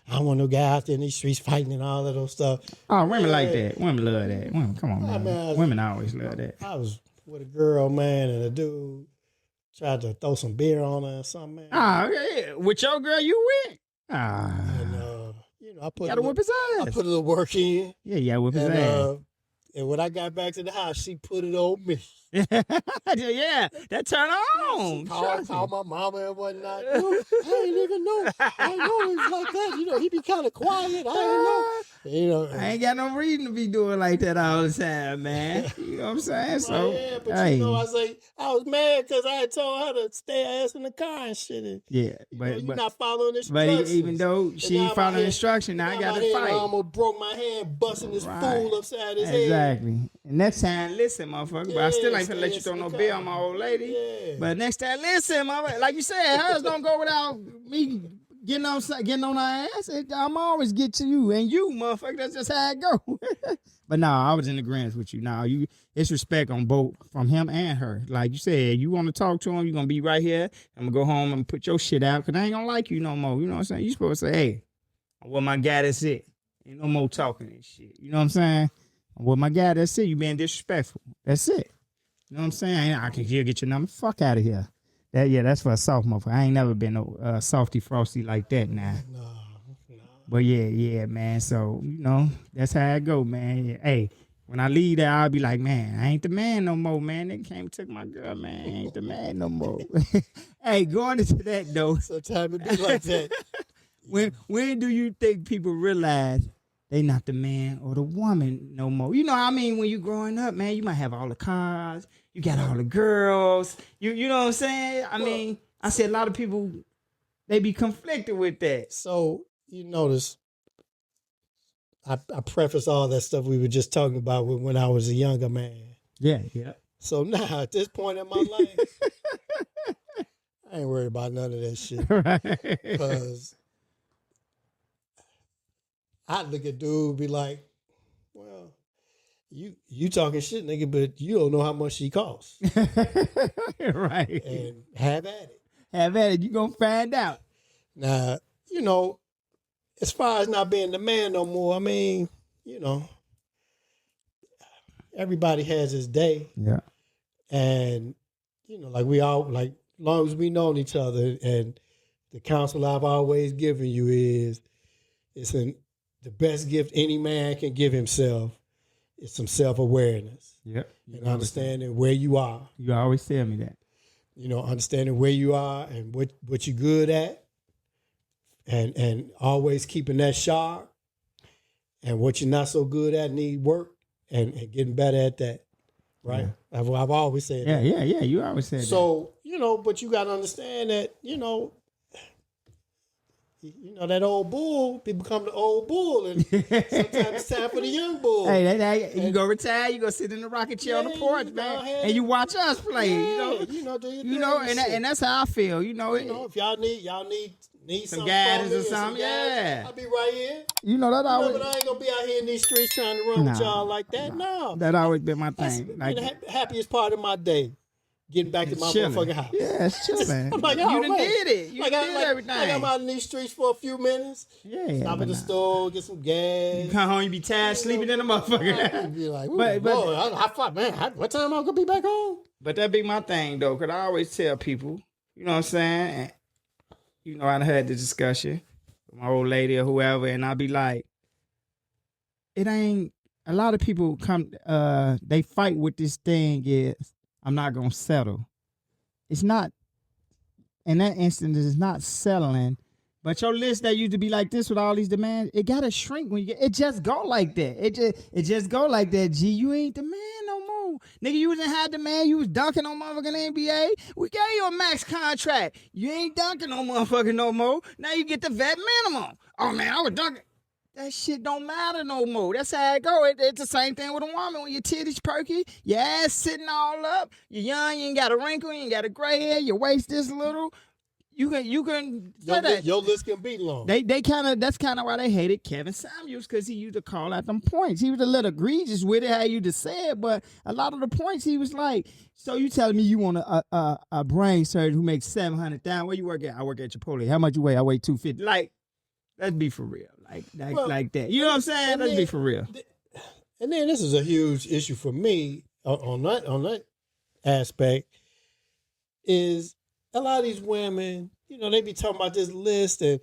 [SPEAKER 4] don't want no guy out there in these streets fighting and all that old stuff.
[SPEAKER 3] Oh, women like that. Women love that. Women, come on, man. Women always love that.
[SPEAKER 4] I was with a girl, man, and a dude tried to throw some beer on her or something, man.
[SPEAKER 3] Yeah. With your girl you with?
[SPEAKER 4] And, I put
[SPEAKER 3] gotta whip his ass.
[SPEAKER 4] I put a little work in.
[SPEAKER 3] Yeah, whip his ass.
[SPEAKER 4] And when I got back to the house, she put it on me.
[SPEAKER 3] Yeah, that turn on.
[SPEAKER 4] Called my mama and whatnot. I didn't even know. I know it's like that. He be kind of quiet. I didn't know.
[SPEAKER 3] I ain't got no reason to be doing like that all the time, man. You know what I'm saying? So,
[SPEAKER 4] yeah, but I was mad because I had told her to stay her ass in the car and shit.
[SPEAKER 3] Yeah,
[SPEAKER 4] but you're not following instructions.
[SPEAKER 3] But even though she ain't following instructions, now I got to fight.
[SPEAKER 4] I almost broke my hand busting this fool upside his head.
[SPEAKER 3] Exactly. And next time, listen, motherfucker. But I still ain't finna let you throw no beer on my old lady. Yeah. But next time, listen, motherfucker. Like you said, hers don't go without me getting on her ass. I'm always get to you and you, motherfucker. That's just how it go. But no, I was in agreement with you. Now it's respect on both from him and her. Like you said, you want to talk to him, you're gonna be right here. I'm gonna go home and put your shit out because I ain't gonna like you no more. You know what I'm saying? You supposed to say, hey, I'm with my guy, that's it. Ain't no more talking and shit. You know what I'm saying? I'm with my guy, that's it. You being disrespectful. That's it. You know what I'm saying? I can get your number. Fuck out of here. That's for a soft motherfucker. I ain't never been no softy frosty like that now. No. But yeah, man. So, that's how it go, man. Yeah. Hey, when I leave there, I'll be like, man, I ain't the man no more, man. They came and took my girl, man. I ain't the man no more. Hey, going into that, though.
[SPEAKER 4] Sometimes it be like that.
[SPEAKER 3] When do you think people realize they not the man or the woman no more? You know what I mean? When you growing up, man, you might have all the cars. You got all the girls. You know what I'm saying? I mean, I see a lot of people, they be conflicted with that.
[SPEAKER 4] So, you notice, I preface all that stuff we were just talking about when I was a younger man.
[SPEAKER 3] Yeah.
[SPEAKER 4] So now, at this point in my life, I ain't worried about none of that shit. Right. Because I look at dude be like, well, you talking shit, nigga, but you don't know how much she costs.
[SPEAKER 3] Right.
[SPEAKER 4] And have at it.
[SPEAKER 3] Have at it. You gonna find out.
[SPEAKER 4] Now, as far as not being the man no more, I mean, everybody has his day.
[SPEAKER 3] Yeah.
[SPEAKER 4] And, like we all, like, long as we known each other and the counsel I've always given you is the best gift any man can give himself is some self-awareness.
[SPEAKER 3] Yep.
[SPEAKER 4] And understanding where you are.
[SPEAKER 3] You always tell me that.
[SPEAKER 4] You know, understanding where you are and what you're good at, and always keeping that sharp, and what you're not so good at need work, and getting better at that. Right? Yeah. I've always said that.
[SPEAKER 3] Yeah. You always said that.
[SPEAKER 4] So, you know, but you got to understand that, you know, that old bull, people become the old bull, and sometimes it's time for the young bull.
[SPEAKER 3] Hey, you go retire, you go sit in the rocking chair on the porch, man, and you watch us play. And that's how I feel.
[SPEAKER 4] If y'all need
[SPEAKER 3] some guidance or something,
[SPEAKER 4] I'll be right here.
[SPEAKER 3] That always.
[SPEAKER 4] But I ain't gonna be out here in these streets trying to run with y'all like that. No,
[SPEAKER 3] that always been my thing.
[SPEAKER 4] The happiest part of my day. Getting back to my motherfucking house.
[SPEAKER 3] Yeah, it's chilling.
[SPEAKER 4] I'm like,
[SPEAKER 3] you done did it. You done did everything.
[SPEAKER 4] I'm out in these streets for a few minutes.
[SPEAKER 3] Yeah.
[SPEAKER 4] Stop at the store, get some gas.
[SPEAKER 3] You come home, you be tired, sleeping in the motherfucker.
[SPEAKER 4] You be like, what time I'm gonna be back home?
[SPEAKER 3] But that be my thing though, because I always tell people, you know what I'm saying? And, I had the discussion with my old lady or whoever, and I be like, it ain't, a lot of people come, they fight with this thing is, I'm not going to settle. It's not, in that instance, it's not settling. But your list that used to be like this with all these demands, it got to shrink when you get, it just go like that. It just go like that, G. You ain't the man no more. Nigga, you wasn't had the man. You was dunking on motherfucking NBA. We gave you a max contract. You ain't dunking on motherfucking no more. Now you get the vet minimum. Oh, man, I was dunking. That shit don't matter no more. That's how it go. It's the same thing with a woman. When your titties perky, your ass sitting all up, you're young, you ain't got a wrinkle, you ain't got a gray hair, your waist this little. You can
[SPEAKER 4] your list can be long.
[SPEAKER 3] That's kind of why they hated Kevin Samuels, because he used to call out them points. He was a little egregious with it, how you just said, but a lot of the points he was like, so you telling me you want a brain surgeon who makes $700,000? Where you work at? I work at Chipotle. How much you weigh? I weigh 250. Like, let's be for real. Like that. You know what I'm saying? Let's be for real.
[SPEAKER 4] And then this is a huge issue for me on that aspect is a lot of these women, they be talking about this list and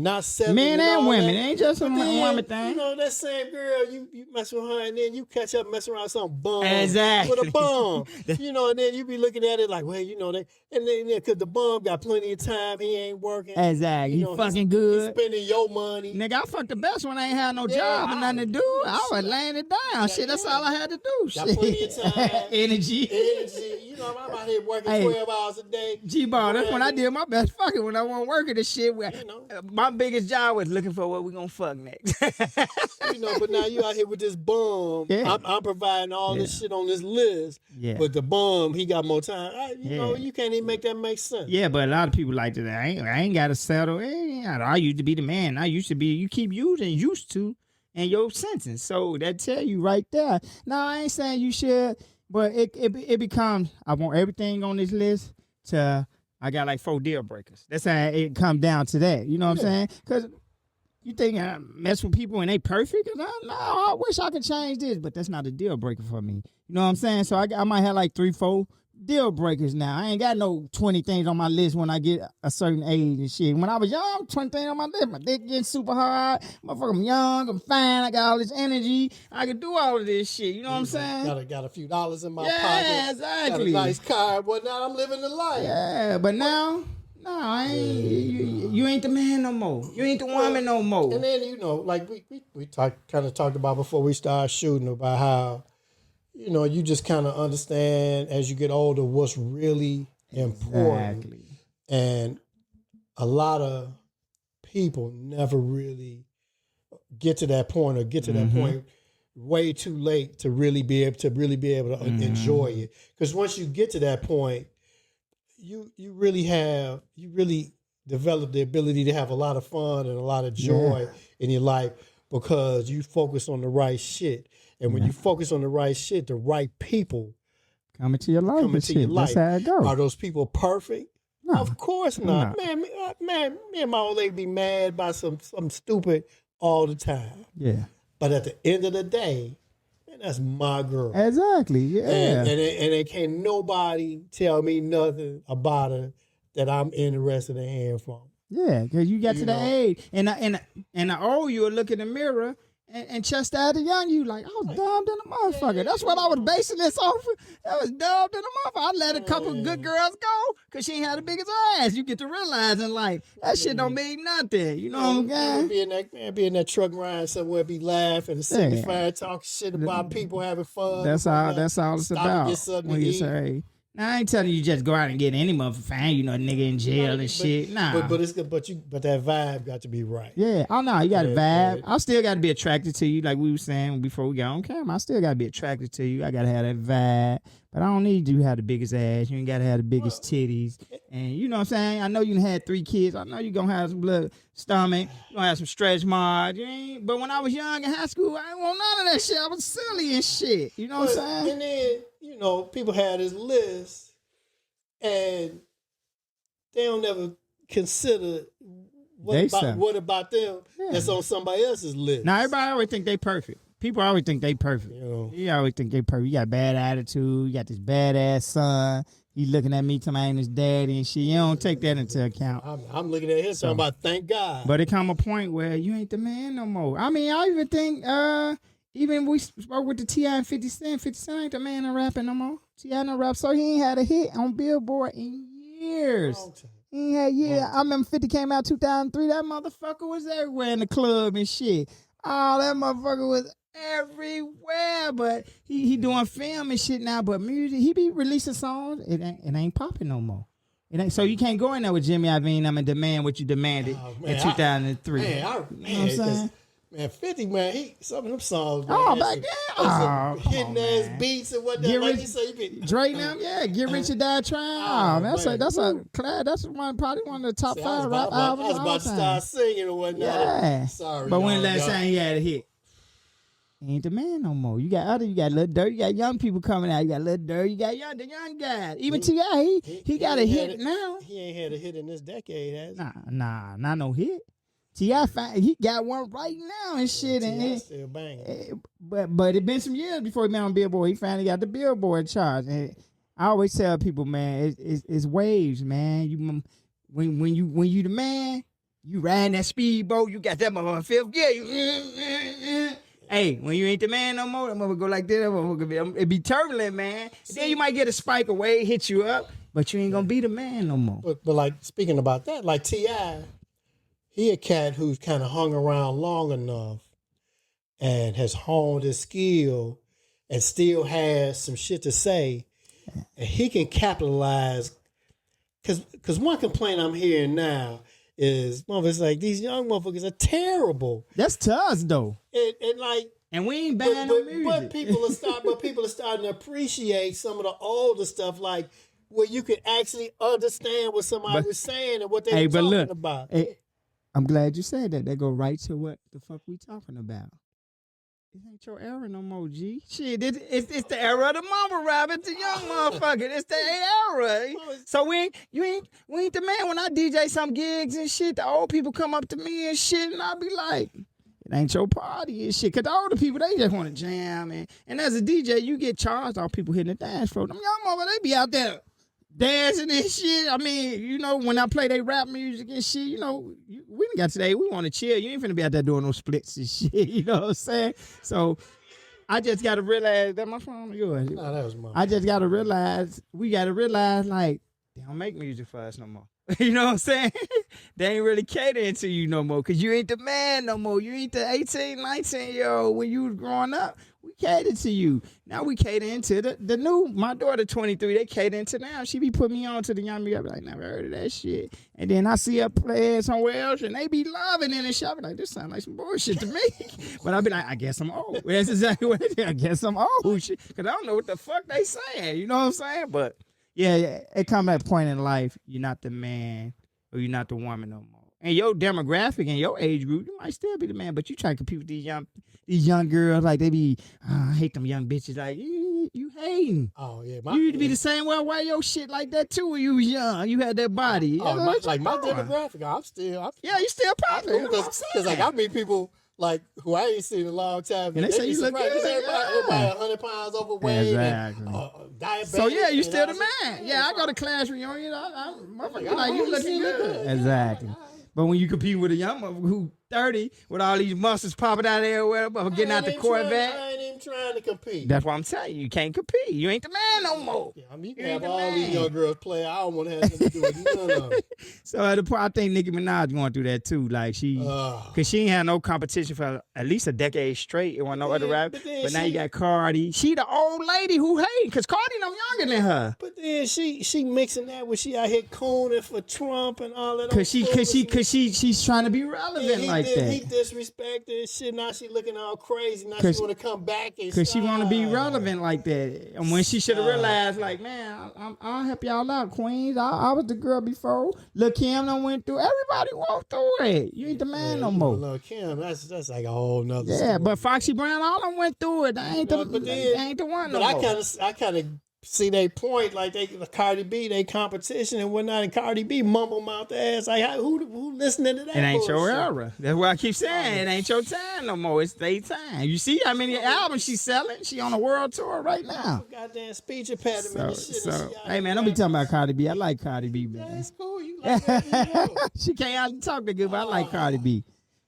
[SPEAKER 4] not settling.
[SPEAKER 3] Men and women.
[SPEAKER 4] That.
[SPEAKER 3] It ain't just a woman thing.
[SPEAKER 4] That same girl, you mess with her and then you catch up messing around with some bum.
[SPEAKER 3] Exactly.
[SPEAKER 4] With a bum. And then you be looking at it like, well, and then because the bum got plenty of time, he ain't working.
[SPEAKER 3] Exactly. He fucking good.
[SPEAKER 4] He's spending your money.
[SPEAKER 3] Nigga, I fucked the best when I ain't had no job and nothing to do. I was laying it down. Shit, that's all I had to do.
[SPEAKER 4] Got plenty of time.
[SPEAKER 3] Energy.
[SPEAKER 4] I'm out here working 12 hours a day.
[SPEAKER 3] G-Ball, that's when I did my best fucking, when I wasn't working this shit. My biggest job was looking for what we gonna fuck next.
[SPEAKER 4] But now you out here with this bum. Yeah. I'm providing all this shit on this list. Yeah. But the bum, he got more time. You can't even make that make sense.
[SPEAKER 3] Yeah, but a lot of people like that. I ain't got to settle. I used to be the man. I used to be. You keep used to, and your sentence. So that tell you right there. Now I ain't saying you should, but it becomes. I want everything on this list to. I got like 4 deal breakers. That's how it come down to that. You know what I'm saying? Because you think I mess with people and they perfect? No, I wish I could change this, but that's not a deal breaker for me. You know what I'm saying? So I might have like 3, 4 deal breakers now. I ain't got no 20 things on my list when I get a certain age and shit. When I was young, 20 things on my list. My dick getting super hard. Motherfucker, I'm young. I'm fine. I got all this energy. I can do all of this shit. You know what I'm saying?
[SPEAKER 4] Got a few dollars in my pocket.
[SPEAKER 3] Yeah, exactly.
[SPEAKER 4] Got a nice car. But now I'm living the life.
[SPEAKER 3] Yeah, but now... No, I ain't. You ain't the man no more. You ain't the woman no more.
[SPEAKER 4] And then like we kind of talked about before we started shooting about how, you just kind of understand as you get older what's really important. Exactly. And a lot of people never really get to that point or get to that point way too late to really be able to enjoy it. Because once you get to that point, you really develop the ability to have a lot of fun and a lot of joy in your life because you focus on the right shit. And when you focus on the right shit, the right people
[SPEAKER 3] come into your life. That's how it goes.
[SPEAKER 4] Are those people perfect? No. Of course not. No. Man, me and my old lady be mad by some stupid all the time.
[SPEAKER 3] Yeah.
[SPEAKER 4] But at the end of the day, that's my girl.
[SPEAKER 3] Exactly, yeah.
[SPEAKER 4] And it can't nobody tell me nothing about her that I'm interested in hearing from.
[SPEAKER 3] Yeah, because you got
[SPEAKER 4] You
[SPEAKER 3] to the
[SPEAKER 4] know.
[SPEAKER 3] age, and the old you will look in the mirror and chastise the young you like, I was dumb than a motherfucker. That's what I was basing this off. That was dumb than a motherfucker. I let a couple good girls go because she ain't had the biggest ass. You get to realize in life that shit don't mean nothing. You know what I'm saying?
[SPEAKER 4] Be in that truck riding somewhere, be laughing and signifying, talking shit about people having fun.
[SPEAKER 3] That's all it's
[SPEAKER 4] Stop and
[SPEAKER 3] about.
[SPEAKER 4] get something
[SPEAKER 3] When
[SPEAKER 4] to
[SPEAKER 3] you
[SPEAKER 4] eat.
[SPEAKER 3] say, now I ain't telling you just go out and get any motherfucker fan, you know, nigga in jail and shit. Nah.
[SPEAKER 4] But it's good. But that vibe got to be right.
[SPEAKER 3] Yeah, oh no, you got a
[SPEAKER 4] Yeah,
[SPEAKER 3] vibe. I still got to be attracted to you, like we were saying before we got on camera. I still got to be attracted to you. I got to have that vibe, but I don't need you to have the biggest ass. You ain't got to have the biggest titties, and you know what I'm saying. I know you done had 3 kids. I know you gonna have some blood stomach. You gonna have some stretch marks. You ain't, but when I was young in high school, I ain't want none of that shit. I was silly and shit. You know what I'm saying?
[SPEAKER 4] And then people had this list. And they don't ever consider what about them that's on somebody else's list.
[SPEAKER 3] Now everybody always think they perfect. People always think they perfect. You always think they perfect. You got bad attitude. You got this badass son. He looking at me talking I ain't his daddy and shit. You don't take that into account.
[SPEAKER 4] I'm looking at him talking about thank God.
[SPEAKER 3] But it come a point where you ain't the man no more. I mean, I even think even we spoke with the T.I. and 50 Cent. 50 Cent ain't the man in rapping no more. T.I. no rap, so he ain't had a hit on Billboard in years. He ain't had years. I remember 50 came out 2003. That motherfucker was everywhere in the club and shit. Oh, that motherfucker was everywhere. But he doing film and shit now. But music, he be releasing songs. It ain't popping no more. It ain't, so you can't go in there with Jimmy Iovine. I'm gonna demand what you demanded in 2003.
[SPEAKER 4] Man,
[SPEAKER 3] you know what I'm saying?
[SPEAKER 4] Man, 50, man, some of them songs, man,
[SPEAKER 3] Oh, back then.
[SPEAKER 4] some hitting ass beats and whatnot.
[SPEAKER 3] Get
[SPEAKER 4] Like
[SPEAKER 3] rich,
[SPEAKER 4] you say, you can
[SPEAKER 3] Drake now, yeah, Get Rich or Die Trying. Oh, man, that's probably one of the top 5 rap albums.
[SPEAKER 4] I was
[SPEAKER 3] of all
[SPEAKER 4] about to
[SPEAKER 3] time.
[SPEAKER 4] start singing or whatnot.
[SPEAKER 3] Yeah.
[SPEAKER 4] Sorry,
[SPEAKER 3] but when
[SPEAKER 4] y'all,
[SPEAKER 3] last
[SPEAKER 4] y'all.
[SPEAKER 3] time he had a hit? He ain't the man no more. You got Lil Durk, you got young people coming out. You got Lil Durk, you got the young guys. Even T.I., he got a hit now.
[SPEAKER 4] He ain't had a hit in this decade, has he?
[SPEAKER 3] Nah, not no hit. T.I. he got one right now and shit.
[SPEAKER 4] T.I. still banging.
[SPEAKER 3] But it been some years before he been on Billboard. He finally got the Billboard charge. And I always tell people, man, it's waves, man. When you the man, you riding that speedboat, you got that motherfucker fifth gear. Hey, when you ain't the man no more, that motherfucker go like this. That motherfucker it be turbulent, man. Then you might get a spike away, hit you up, but you ain't gonna be the man no more.
[SPEAKER 4] But like speaking about that, like T.I., he a cat who's kind of hung around long enough and has honed his skill and still has some shit to say, and he can capitalize. Cause one complaint I'm hearing now is motherfuckers like these young motherfuckers are terrible.
[SPEAKER 3] That's to us though.
[SPEAKER 4] And
[SPEAKER 3] we ain't banned no music.
[SPEAKER 4] But people are starting to appreciate some of the older stuff, like where you can actually understand what somebody was saying and what they were talking about.
[SPEAKER 3] Hey, I'm glad you said that. That go right to what the fuck we talking about. It ain't your era no more, G. Shit, it's the era of the mama rabbit, the young motherfucker. It's the era. So we ain't the man. When I DJ some gigs and shit, the old people come up to me and shit, and I be like, it ain't your party and shit. Cause the older people, they just want to jam. And as a DJ, you get charged off people hitting the dance floor. Them young motherfuckers, they be out there dancing and shit. I mean, you know, when I play they rap music and shit, you know, we done got today. We want to chill. You ain't finna be out there doing no splits and shit. You know what I'm saying? So I just got to realize that my phone or yours.
[SPEAKER 4] No, that was mine.
[SPEAKER 3] I just got to realize, we got to realize, like, they don't make music for us no more. You know what I'm saying? They ain't really catering to you no more because you ain't the man no more. You ain't the 18, 19-year-old when you was growing up. We catered to you. Now we catering to the new. My daughter 23, they catering to now. She be putting me on to the young people. I be like, never heard of that shit. And then I see her play somewhere else and they be loving it and shit. I be like, this sound like some bullshit to me. But I be like, I guess I'm old. That's exactly what it is. I guess I'm old. Shit. Because I don't know what the fuck they saying. You know what I'm saying? But yeah, it come at a point in life, you're not the man or you're not the woman no more. And your demographic and your age group, you might still be the man, but you try to compete with these young girls, like they be, I hate them young bitches, like, you hating.
[SPEAKER 4] Oh, yeah.
[SPEAKER 3] You used to be the same way, why your shit like that too when you was young. You had that body.
[SPEAKER 4] Oh, my demographic, I'm still
[SPEAKER 3] you still popping.
[SPEAKER 4] Because like I meet people like who I ain't seen in a long time.
[SPEAKER 3] And they say you look good.
[SPEAKER 4] Everybody 100 pounds overweight.
[SPEAKER 3] Exactly.
[SPEAKER 4] And, diabetic.
[SPEAKER 3] So yeah, you still the man. Yeah, I go to class reunion. Motherfucker, like you looking good. Exactly. But when you compete with a young mother who 30 with all these muscles popping out everywhere, getting out the Corvette.
[SPEAKER 4] I ain't even trying to compete.
[SPEAKER 3] That's what I'm telling you. You can't compete. You ain't the man no more.
[SPEAKER 4] Yeah, I mean, you
[SPEAKER 3] You
[SPEAKER 4] can
[SPEAKER 3] ain't
[SPEAKER 4] have
[SPEAKER 3] the
[SPEAKER 4] all these
[SPEAKER 3] man.
[SPEAKER 4] young girls play. I don't want to have nothing to do with none of them.
[SPEAKER 3] So at the point, I think Nicki Minaj going through that too. Like because she ain't had no competition for at least a decade straight. It wasn't no other rapper. But now you got Cardi. She the old lady who hating because Cardi no younger than her.
[SPEAKER 4] But then she mixing that with she out here cooning for Trump and all that.
[SPEAKER 3] Cause she's trying to be relevant like that.
[SPEAKER 4] He disrespected and shit. Now she looking all crazy. Now she want to come back and
[SPEAKER 3] cause she want to be relevant like that. And when she should have realized, like, man, I'll help y'all out, Queens. I was the girl before. Lil' Kim done went through. Everybody went through it. You ain't the man no more.
[SPEAKER 4] Lil' Kim, that's like a whole nother.
[SPEAKER 3] Yeah,
[SPEAKER 4] story.
[SPEAKER 3] but Foxy Brown, all them went through it. They ain't the one no more.
[SPEAKER 4] But I kind of see they point like Cardi B, they competition and whatnot, and Cardi B mumble mouth ass like who listening to that?
[SPEAKER 3] It ain't
[SPEAKER 4] bullshit?
[SPEAKER 3] your era. That's what I keep saying. It ain't your time no more. It's their time. You see how many albums she's selling? She on a world tour right now.
[SPEAKER 4] Goddamn speech impediment and shit.
[SPEAKER 3] So hey man, don't be talking about Cardi B. I like Cardi B, man.
[SPEAKER 4] That's cool. You like that, you know.
[SPEAKER 3] She can't out talk that good, but I like Cardi B.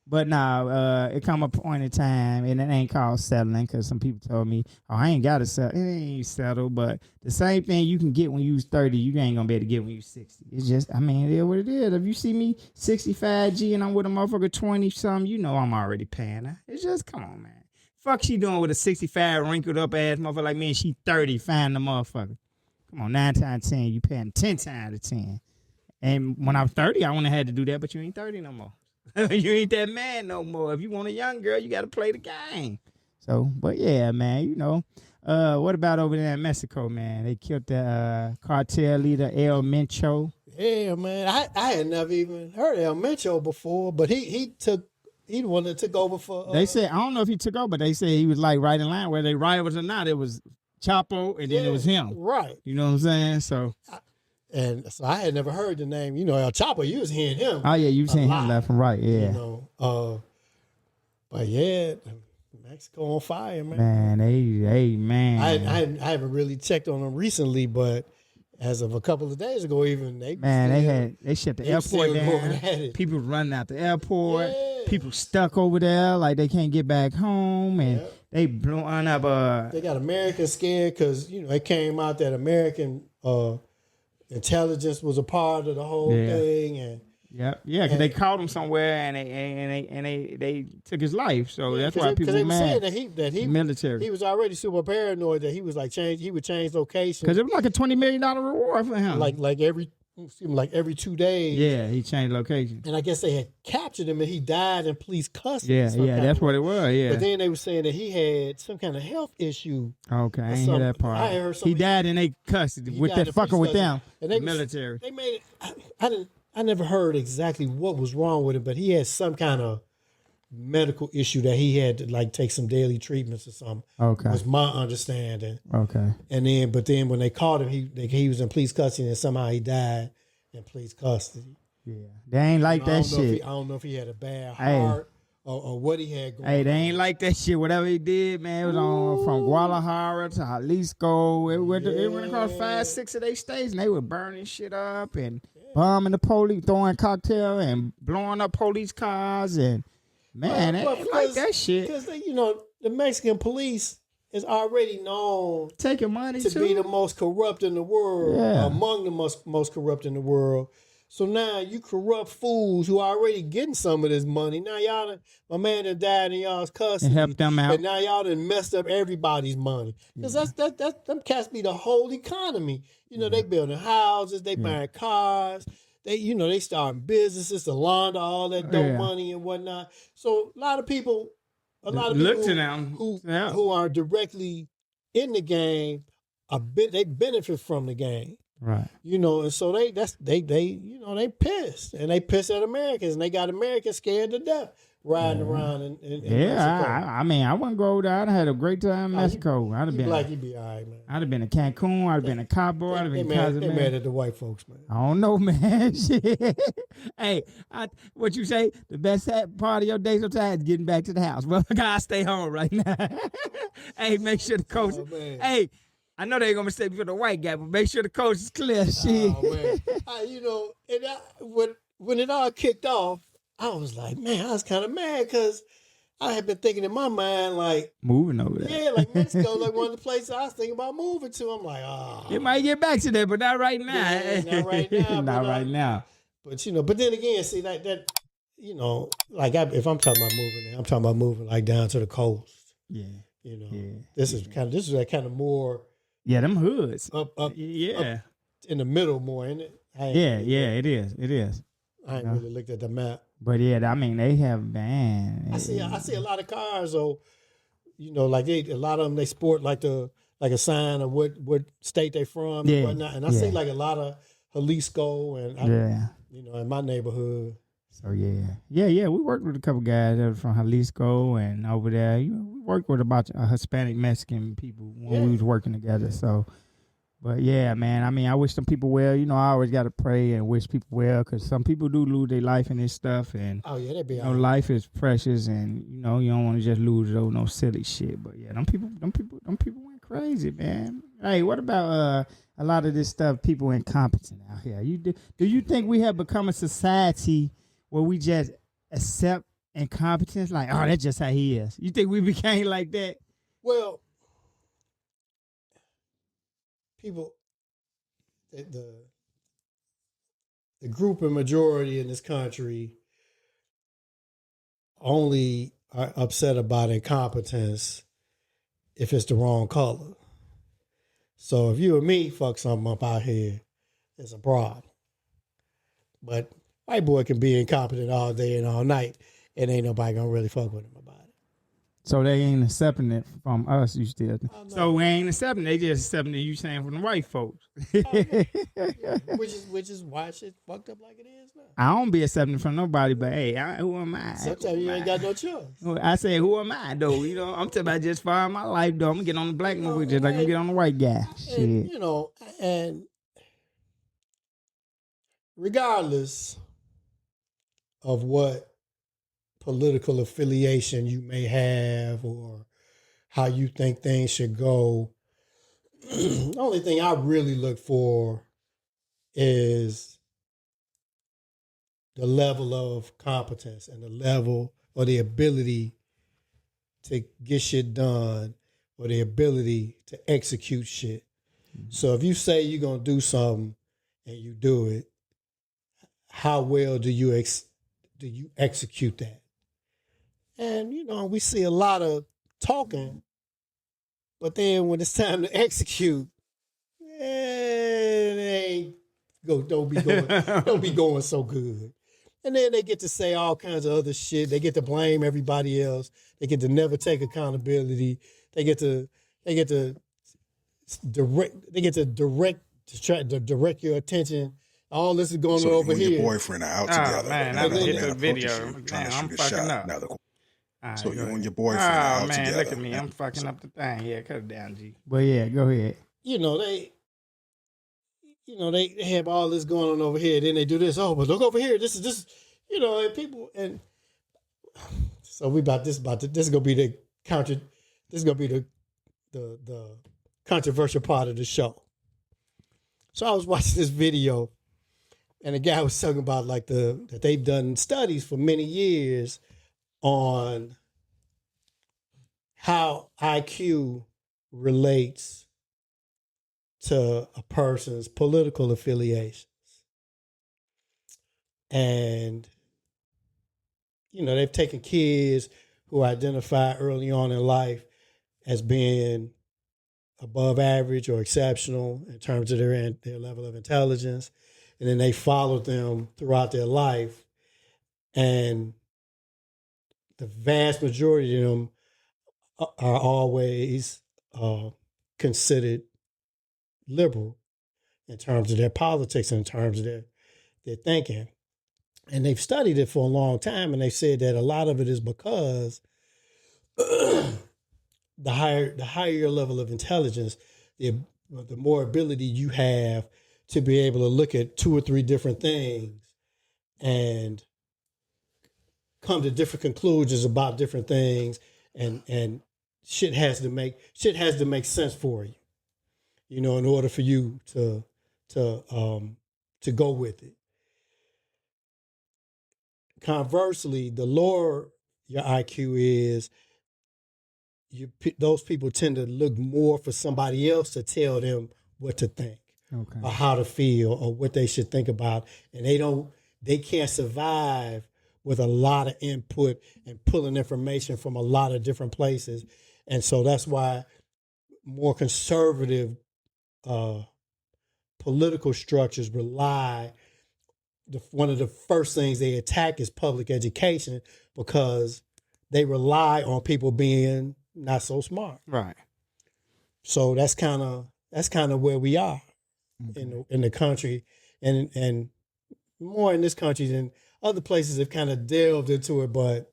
[SPEAKER 3] But nah, it come a point in time, and it ain't called settling, because some people told me, oh, I ain't got to settle. It ain't settled, but the same thing you can get when you was 30, you ain't going to be able to get when you 60. It's just, I mean, it is what it is. If you see me 65G and I'm with a motherfucker 20-something, you know I'm already paying her. It's just, come on, man. Fuck she doing with a 65 wrinkled up ass motherfucker like me, and she 30, find the motherfucker. Come on, 9 times 10, you paying 10 times to 10. And when I was 30, I wouldn't have had to do that, but you ain't 30 no more. You ain't that man no more. If you want a young girl, you got to play the game. So, but yeah, man, you know. What about over there in Mexico, man? They killed the cartel leader El Mencho.
[SPEAKER 4] Yeah, man. I had never even heard of El Mencho before, but he the one that took over for.
[SPEAKER 3] They said, I don't know if he took over, but they said he was like right in line, whether they rivals or not. It was Chapo, and then it was him.
[SPEAKER 4] Right.
[SPEAKER 3] You know what I'm saying? So.
[SPEAKER 4] And so I had never heard the name. You know, El Chapo, you was hearing him.
[SPEAKER 3] Oh, yeah, you was hearing him left and right, yeah.
[SPEAKER 4] You know, but yeah, Mexico on fire, man.
[SPEAKER 3] Man, man.
[SPEAKER 4] I haven't really checked on them recently, but as of a couple of days ago, even they shut the airport down. People running out the airport. Yeah. People stuck over there like they can't get back home, and they blowing up. They got Americans scared because it came out that American intelligence was a part of the whole thing, and
[SPEAKER 3] because they caught him somewhere and they took his life. So that's why people
[SPEAKER 4] they were
[SPEAKER 3] mad.
[SPEAKER 4] saying that he
[SPEAKER 3] military.
[SPEAKER 4] He was already super paranoid that he was like he would change location
[SPEAKER 3] because it was like a $20 million reward for him.
[SPEAKER 4] Like every 2 days.
[SPEAKER 3] Yeah, he changed location.
[SPEAKER 4] And I guess they had captured him and he died in police custody.
[SPEAKER 3] Yeah, that's what it was. Yeah.
[SPEAKER 4] But then they were saying that he had some kind of health issue.
[SPEAKER 3] Okay, I ain't hear that part.
[SPEAKER 4] I heard
[SPEAKER 3] he died in their custody with that fucker with them.
[SPEAKER 4] And
[SPEAKER 3] the military.
[SPEAKER 4] They made it. I never heard exactly what was wrong with him, but he had some kind of medical issue that he had to like take some daily treatments or something.
[SPEAKER 3] Okay,
[SPEAKER 4] was my understanding.
[SPEAKER 3] Okay,
[SPEAKER 4] and then when they caught him, he was in police custody and somehow he died in police custody.
[SPEAKER 3] Yeah, they ain't like that shit.
[SPEAKER 4] I don't know if he had a bad heart or what he had going on.
[SPEAKER 3] Hey, they ain't like that shit. Whatever he did, man, it was on from Guadalajara to Jalisco. It went across 5-6 of their states, and they were burning shit up and bombing the police, throwing cocktail and blowing up police cars, and man, they ain't like that shit.
[SPEAKER 4] Because the Mexican police is already known
[SPEAKER 3] taking money
[SPEAKER 4] to be the most corrupt in the world, among the most corrupt in the world. So now you corrupt fools who are already getting some of this money. Now my man done died in y'all's custody.
[SPEAKER 3] And help them out.
[SPEAKER 4] And now y'all done messed up everybody's money. Because them cats be the whole economy. They building houses, they buying cars, they starting businesses to launder all that dope money and whatnot. So a lot of people
[SPEAKER 3] look to them
[SPEAKER 4] who are directly in the game, they benefit from the game.
[SPEAKER 3] Right.
[SPEAKER 4] And so they pissed. And they pissed at Americans, and they got Americans scared to death riding around in Mexico.
[SPEAKER 3] I mean, I wouldn't go over there. I'd have had a great time in Mexico. I'd have been
[SPEAKER 4] like you'd be all right, man.
[SPEAKER 3] I'd have been in Cancun, I'd have been in Cabo, I'd have been in Cozumel.
[SPEAKER 4] They mad at the white folks, man.
[SPEAKER 3] I don't know, man. Shit. Hey, what you say? The best part of your day sometimes is getting back to the house. Well, I gotta stay home right now. Hey, make sure the coach. Hey, I know they ain't gonna mistake me for the white guy, but make sure the coach is clear. Shit.
[SPEAKER 4] Oh man, when it all kicked off, I was like, man, I was kind of mad because I had been thinking in my mind, like,
[SPEAKER 3] Moving over there.
[SPEAKER 4] yeah, like Mexico, like one of the places I was thinking about moving to. I'm like,
[SPEAKER 3] It might get back to that, but not right now.
[SPEAKER 4] Yeah, not right now.
[SPEAKER 3] Not
[SPEAKER 4] but,
[SPEAKER 3] right now.
[SPEAKER 4] But but then again, see like that, like if I'm talking about moving, I'm talking about moving like down to the coast.
[SPEAKER 3] Yeah.
[SPEAKER 4] This is that kind of more
[SPEAKER 3] Yeah, them hoods.
[SPEAKER 4] up
[SPEAKER 3] Yeah.
[SPEAKER 4] in the middle more, isn't it?
[SPEAKER 3] It is. It is.
[SPEAKER 4] I ain't really looked at the map.
[SPEAKER 3] But yeah, I mean, they have man.
[SPEAKER 4] I see a lot of cars though. Like a lot of them, they sport like a sign of what state they from and whatnot. And I see like a lot of Jalisco and in my neighborhood.
[SPEAKER 3] So we worked with a couple guys that were from Jalisco and over there. We worked with about Hispanic Mexican people when we was working together. So, but yeah, man. I mean, I wish them people well. I always got to pray and wish people well because some people do lose their life in this stuff. And
[SPEAKER 4] they be
[SPEAKER 3] life is precious, and you don't want to just lose it over no silly shit. But yeah, them people went crazy, man. Hey, what about a lot of this stuff? People incompetent out here. Do you think we have become a society where we just accept incompetence? Like, oh, that's just how he is. You think we became like that?
[SPEAKER 4] Well, people, the group and majority in this country only are upset about incompetence if it's the wrong color. So if you or me fuck something up out here, it's a problem. But white boy can be incompetent all day and all night, and ain't nobody gonna really fuck with him about it.
[SPEAKER 3] So they ain't accepting it from us, you still think?
[SPEAKER 4] Oh, no.
[SPEAKER 3] So we ain't accepting it. They just accepting it, you saying, from the white folks.
[SPEAKER 4] Which is why shit fucked up like it is now.
[SPEAKER 3] I don't be accepting from nobody, but hey, who am I?
[SPEAKER 4] Sometimes you ain't got no choice.
[SPEAKER 3] I say, who am I, though? I'm talking about just far my life, though. I'm going to get on the black movie just like I'm going to get on the white guy. Shit.
[SPEAKER 4] And, and regardless of what political affiliation you may have or how you think things should go, the only thing I really look for is the level of competence and the level or the ability to get shit done or the ability to execute shit. Mm-hmm. So if you say you're going to do something and you do it, how well do you execute that? And, we see a lot of talking, but then when it's time to execute, don't be going so good. And then they get to say all kinds of other shit. They get to blame everybody else. They get to never take accountability. They get to direct your attention. All this is going on over here.
[SPEAKER 1] So your boyfriend are out together.
[SPEAKER 3] Man, I hit the video. I'm fucking up.
[SPEAKER 1] So you and your boyfriend are out together.
[SPEAKER 3] Look at me. I'm fucking up the thing. Yeah, cut it down, G. But yeah, go ahead.
[SPEAKER 4] They have all this going on over here. Then they do this. Oh, but look over here. This is and people and so this is gonna be the controversial part of the show. So I was watching this video, and the guy was talking about that they've done studies for many years on how IQ relates to a person's political affiliations. And, they've taken kids who identify early on in life as being above average or exceptional in terms of their level of intelligence. And then they followed them throughout their life. And the vast majority of them are always considered liberal in terms of their politics and in terms of their thinking. And they've studied it for a long time, and they said that a lot of it is because the higher your level of intelligence, the more ability you have to be able to look at 2 or 3 different things and come to different conclusions about different things, and shit has to make sense for you, in order for you to go with it. conversely, the lower your IQ is, those people tend to look more for somebody else to tell them what to think or how to feel or what they should think about, and they can't survive with a lot of input and pulling information from a lot of different places. And so that's why more conservative political structures rely, one of the first things they attack is public education, because they rely on people being not so smart.
[SPEAKER 3] Right.
[SPEAKER 4] So that's kind of where we are in the country, and more in this country than other places have kind of delved into it, but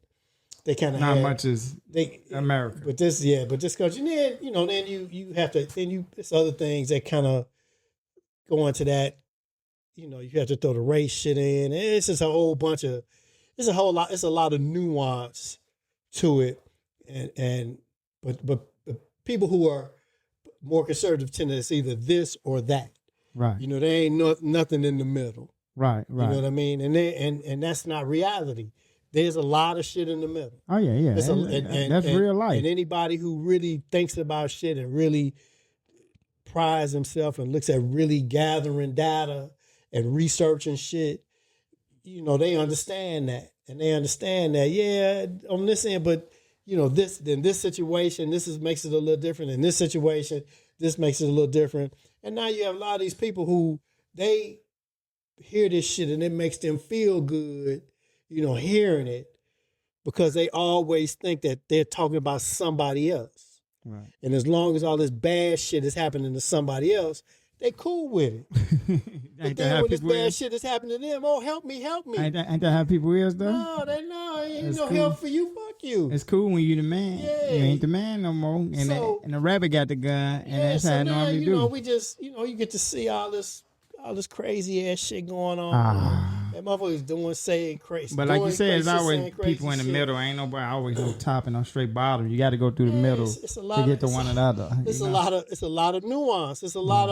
[SPEAKER 4] they kind of
[SPEAKER 3] not much as America.
[SPEAKER 4] But this country, then you have to, it's other things that kind of go into that. You have to throw the race shit in. It's just a whole lot of nuance to it, but people who are more conservative tend to see either this or that.
[SPEAKER 3] Right.
[SPEAKER 4] There ain't nothing in the middle.
[SPEAKER 3] Right.
[SPEAKER 4] You know what I mean? And that's not reality. There's a lot of shit in the middle.
[SPEAKER 3] Oh yeah. That's real life.
[SPEAKER 4] And anybody who really thinks about shit and really prides himself and looks at really gathering data and researching shit, they understand that. And they understand that, yeah, on this end, but this situation, makes it a little different. In this situation, this makes it a little different. And now you have a lot of these people who they hear this shit and it makes them feel good, hearing it, because they always think that they're talking about somebody else.
[SPEAKER 3] Right.
[SPEAKER 4] And as long as all this bad shit is happening to somebody else, they cool with it. But then when this bad shit is happening to them, oh, help me.
[SPEAKER 3] Ain't that how people is, though?
[SPEAKER 4] No, ain't no help for you. Fuck you.
[SPEAKER 3] It's cool when you the man.
[SPEAKER 4] Yeah.
[SPEAKER 3] You ain't the man no more. And, and the rabbit got the gun, and that's how it normally do.
[SPEAKER 4] We just, you get to see all this crazy ass shit going on. That motherfuckers saying crazy.
[SPEAKER 3] But like you said, it's always people in the middle. Ain't nobody always no top and no straight bottom. You got to go through the middle to get to one another.
[SPEAKER 4] It's a lot of nuance. It's a lot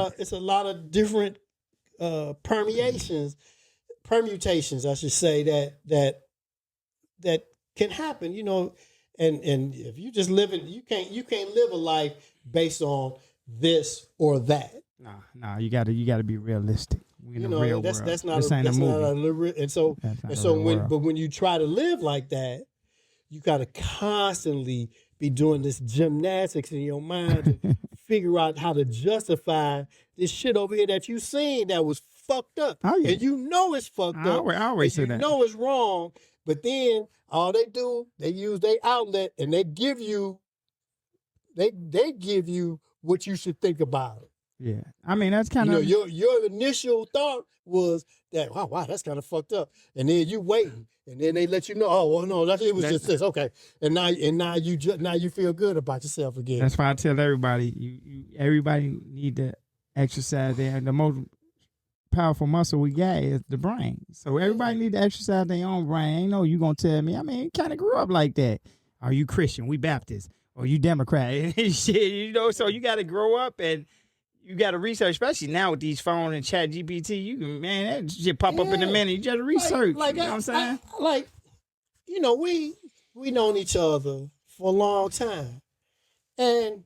[SPEAKER 4] of different permutations, I should say, that can happen. And if you just living, you can't live a life based on this or that.
[SPEAKER 3] No, you got to be realistic. We in the real world.
[SPEAKER 4] That's not
[SPEAKER 3] this ain't a movie.
[SPEAKER 4] When you try to live like that, you got to constantly be doing this gymnastics in your mind to figure out how to justify this shit over here that you seen that was fucked up.
[SPEAKER 3] Oh, yeah.
[SPEAKER 4] And it's fucked up.
[SPEAKER 3] I always say that.
[SPEAKER 4] It's wrong, but then all they do, they use their outlet and they give you what you should think about it.
[SPEAKER 3] Yeah, I mean that's kind of
[SPEAKER 4] your initial thought was that wow that's kind of fucked up, and then you waiting, and then they let you know, oh well no, it was just this, okay, and now you feel good about yourself again.
[SPEAKER 3] That's why I tell everybody, everybody need to exercise the most powerful muscle we got is the brain. So everybody need to exercise their own brain. Ain't no you gonna tell me. I mean, kind of grew up like that. Are you Christian? We Baptist, or you Democrat? Shit, so you got to grow up and. You got to research, especially now with these phones and chat GPT. You can, man, that shit pop up in a minute. You just research. You know what I'm saying?
[SPEAKER 4] We known each other for a long time. And